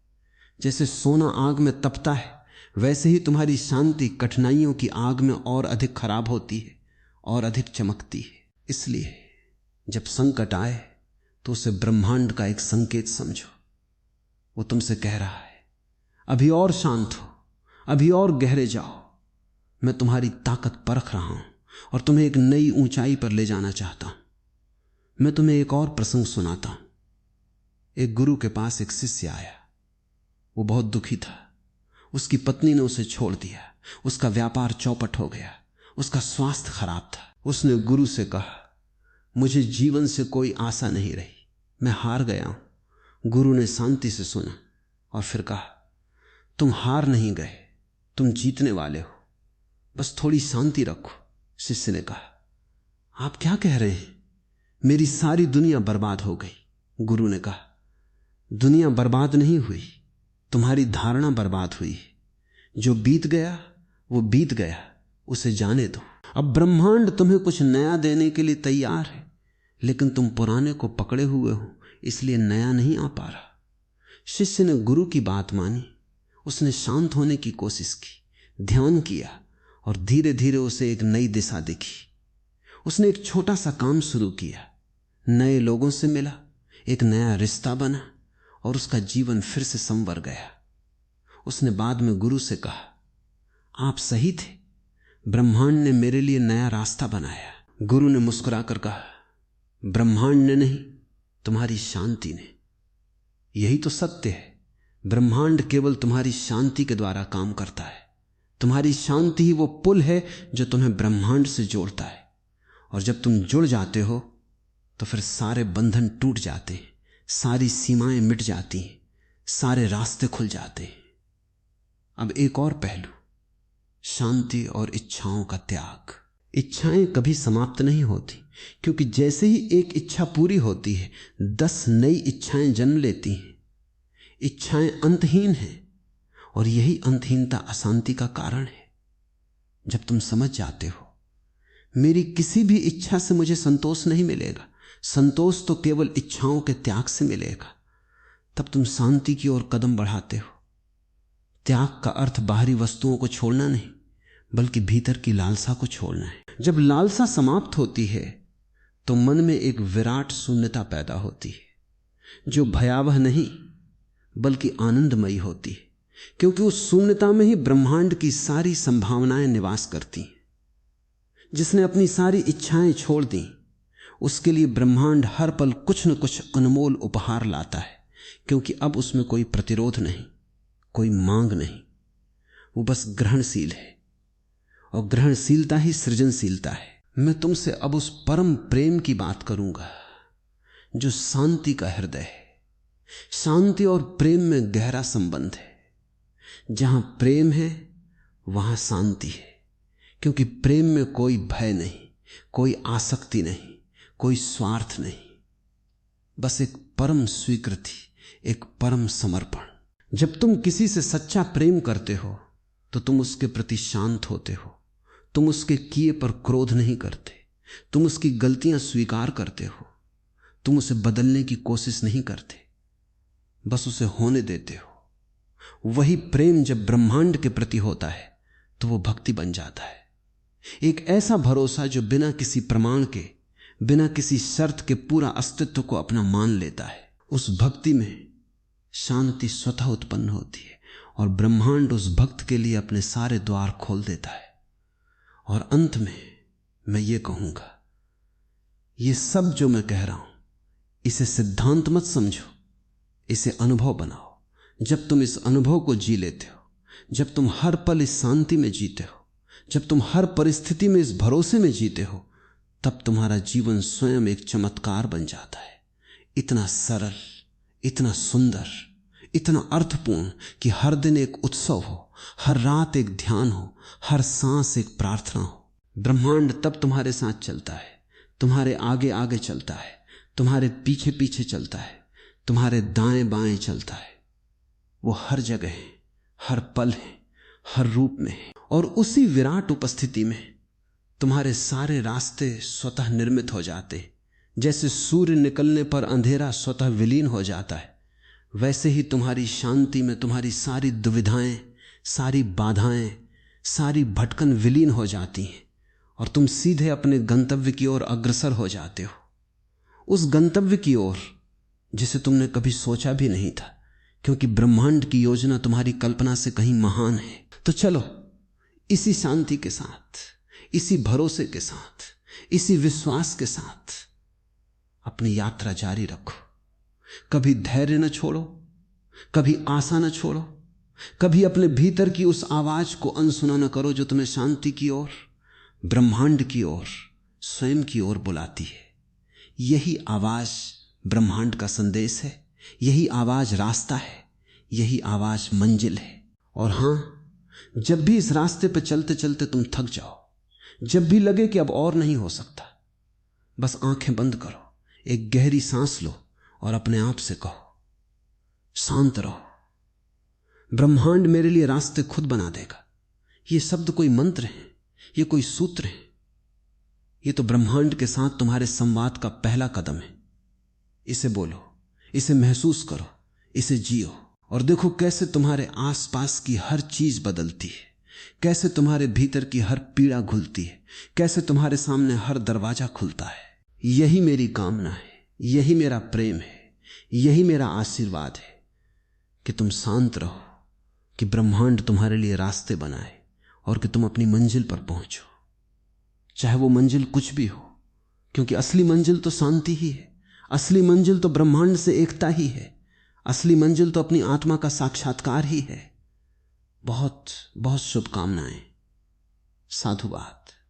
जैसे सोना आग में तपता है, वैसे ही तुम्हारी शांति कठिनाइयों की आग में और अधिक खराब होती है और अधिक चमकती है। इसलिए जब संकट आए तो उसे ब्रह्मांड का एक संकेत समझो। वो तुमसे कह रहा है अभी और शांत हो, अभी और गहरे जाओ, मैं तुम्हारी ताकत परख रहा हूं और तुम्हें एक नई ऊंचाई पर ले जाना चाहता हूं। मैं तुम्हें एक और प्रसंग सुनाता हूं। एक गुरु के पास एक शिष्य आया। वो बहुत दुखी था। उसकी पत्नी ने उसे छोड़ दिया, उसका व्यापार चौपट हो गया, उसका स्वास्थ्य खराब था। उसने गुरु से कहा मुझे जीवन से कोई आशा नहीं रही, मैं हार गया हूं। गुरु ने शांति से सुना और फिर कहा तुम हार नहीं गए, तुम जीतने वाले हो, बस थोड़ी शांति रखो। शिष्य ने कहा आप क्या कह रहे हैं, मेरी सारी दुनिया बर्बाद हो गई। गुरु ने कहा दुनिया बर्बाद नहीं हुई, तुम्हारी धारणा बर्बाद हुई। जो बीत गया वो बीत गया, उसे जाने दो। अब ब्रह्मांड तुम्हें कुछ नया देने के लिए तैयार है, लेकिन तुम पुराने को पकड़े हुए हो, इसलिए नया नहीं आ पा रहा। शिष्य ने गुरु की बात मानी। उसने शांत होने की कोशिश की, ध्यान किया और धीरे धीरे उसे एक नई दिशा दिखी। उसने एक छोटा सा काम शुरू किया, नए लोगों से मिला, एक नया रिश्ता बना और उसका जीवन फिर से संवर गया। उसने बाद में गुरु से कहा आप सही थे, ब्रह्मांड ने मेरे लिए नया रास्ता बनाया। गुरु ने मुस्कुराकर कहा ब्रह्मांड ने नहीं, तुम्हारी शांति ने। यही तो सत्य है, ब्रह्मांड केवल तुम्हारी शांति के द्वारा काम करता है। तुम्हारी शांति ही वो पुल है जो तुम्हें ब्रह्मांड से जोड़ता है। और जब तुम जुड़ जाते हो तो फिर सारे बंधन टूट जाते हैं, सारी सीमाएं मिट जाती हैं, सारे रास्ते खुल जाते हैं। अब एक और पहलू, शांति और इच्छाओं का त्याग। इच्छाएं कभी समाप्त नहीं होती, क्योंकि जैसे ही एक इच्छा पूरी होती है 10 नई इच्छाएं जन्म लेती हैं। इच्छाएं अंतहीन हैं और यही अंतहीनता अशांति का कारण है। जब तुम समझ जाते हो मेरी किसी भी इच्छा से मुझे संतोष नहीं मिलेगा, संतोष तो केवल इच्छाओं के त्याग से मिलेगा, तब तुम शांति की ओर कदम बढ़ाते हो। त्याग का अर्थ बाहरी वस्तुओं को छोड़ना नहीं, बल्कि भीतर की लालसा को छोड़ना है। जब लालसा समाप्त होती है तो मन में एक विराट शून्यता पैदा होती है, जो भयावह नहीं बल्कि आनंदमयी होती है, क्योंकि उस शून्यता में ही ब्रह्मांड की सारी संभावनाएं निवास करती हैं। जिसने अपनी सारी इच्छाएं छोड़ दी, उसके लिए ब्रह्मांड हर पल कुछ न कुछ अनमोल उपहार लाता है, क्योंकि अब उसमें कोई प्रतिरोध नहीं, कोई मांग नहीं, वो बस ग्रहणशील है और ग्रहणशीलता ही सृजनशीलता है। मैं तुमसे अब उस परम प्रेम की बात करूंगा जो शांति का हृदय है। शांति और प्रेम में गहरा संबंध है। जहां प्रेम है वहां शांति है, क्योंकि प्रेम में कोई भय नहीं, कोई आसक्ति नहीं, कोई स्वार्थ नहीं, बस एक परम स्वीकृति, एक परम समर्पण। जब तुम किसी से सच्चा प्रेम करते हो तो तुम उसके प्रति शांत होते हो। तुम उसके किए पर क्रोध नहीं करते, तुम उसकी गलतियां स्वीकार करते हो, तुम उसे बदलने की कोशिश नहीं करते, बस उसे होने देते हो। वही प्रेम जब ब्रह्मांड के प्रति होता है तो वो भक्ति बन जाता है। एक ऐसा भरोसा जो बिना किसी प्रमाण के, बिना किसी शर्त के पूरा अस्तित्व को अपना मान लेता है। उस भक्ति में शांति स्वतः उत्पन्न होती है और ब्रह्मांड उस भक्त के लिए अपने सारे द्वार खोल देता है। और अंत में मैं ये कहूंगा, ये सब जो मैं कह रहा हूं इसे सिद्धांत मत समझो, इसे अनुभव बनाओ। जब तुम इस अनुभव को जी लेते हो, जब तुम हर पल इस शांति में जीते हो, जब तुम हर परिस्थिति में इस भरोसे में जीते हो, तब तुम्हारा जीवन स्वयं एक चमत्कार बन जाता है। इतना सरल, इतना सुंदर, इतना अर्थपूर्ण कि हर दिन एक उत्सव हो, हर रात एक ध्यान हो, हर सांस एक प्रार्थना हो। ब्रह्मांड तब तुम्हारे साथ चलता है, तुम्हारे आगे आगे चलता है, तुम्हारे पीछे पीछे चलता है, तुम्हारे दाएं बाएं चलता है। वो हर जगह है, हर पल है, हर रूप में है। और उसी विराट उपस्थिति में तुम्हारे सारे रास्ते स्वतः निर्मित हो जाते। जैसे सूर्य निकलने पर अंधेरा स्वतः विलीन हो जाता है, वैसे ही तुम्हारी शांति में तुम्हारी सारी दुविधाएं, सारी बाधाएं, सारी भटकन विलीन हो जाती हैं और तुम सीधे अपने गंतव्य की ओर अग्रसर हो जाते हो, उस गंतव्य की ओर जिसे तुमने कभी सोचा भी नहीं था, क्योंकि ब्रह्मांड की योजना तुम्हारी कल्पना से कहीं महान है। तो चलो इसी शांति के साथ, इसी भरोसे के साथ, इसी विश्वास के साथ अपनी यात्रा जारी रखो। कभी धैर्य न छोड़ो, कभी आशा न छोड़ो, कभी अपने भीतर की उस आवाज को अनसुना न करो जो तुम्हें शांति की ओर, ब्रह्मांड की ओर, स्वयं की ओर बुलाती है। यही आवाज ब्रह्मांड का संदेश है, यही आवाज रास्ता है, यही आवाज मंजिल है। और हां, जब भी इस रास्ते पर चलते चलते तुम थक जाओ, जब भी लगे कि अब और नहीं हो सकता, बस आंखें बंद करो, एक गहरी सांस लो और अपने आप से कहो, शांत रहो, ब्रह्मांड मेरे लिए रास्ते खुद बना देगा। ये शब्द कोई मंत्र है, ये कोई सूत्र है, ये तो ब्रह्मांड के साथ तुम्हारे संवाद का पहला कदम है। इसे बोलो, इसे महसूस करो, इसे जियो और देखो कैसे तुम्हारे आसपास की हर चीज बदलती है, कैसे तुम्हारे भीतर की हर पीड़ा घुलती है, कैसे तुम्हारे सामने हर दरवाजा खुलता है। यही मेरी कामना है, यही मेरा प्रेम है, यही मेरा आशीर्वाद है कि तुम शांत रहो, कि ब्रह्मांड तुम्हारे लिए रास्ते बनाए और कि तुम अपनी मंजिल पर पहुंचो, चाहे वो मंजिल कुछ भी हो, क्योंकि असली मंजिल तो शांति ही है, असली मंजिल तो ब्रह्मांड से एकता ही है, असली मंजिल तो अपनी आत्मा का साक्षात्कार ही है। बहुत बहुत शुभकामनाएं। साधुवाद।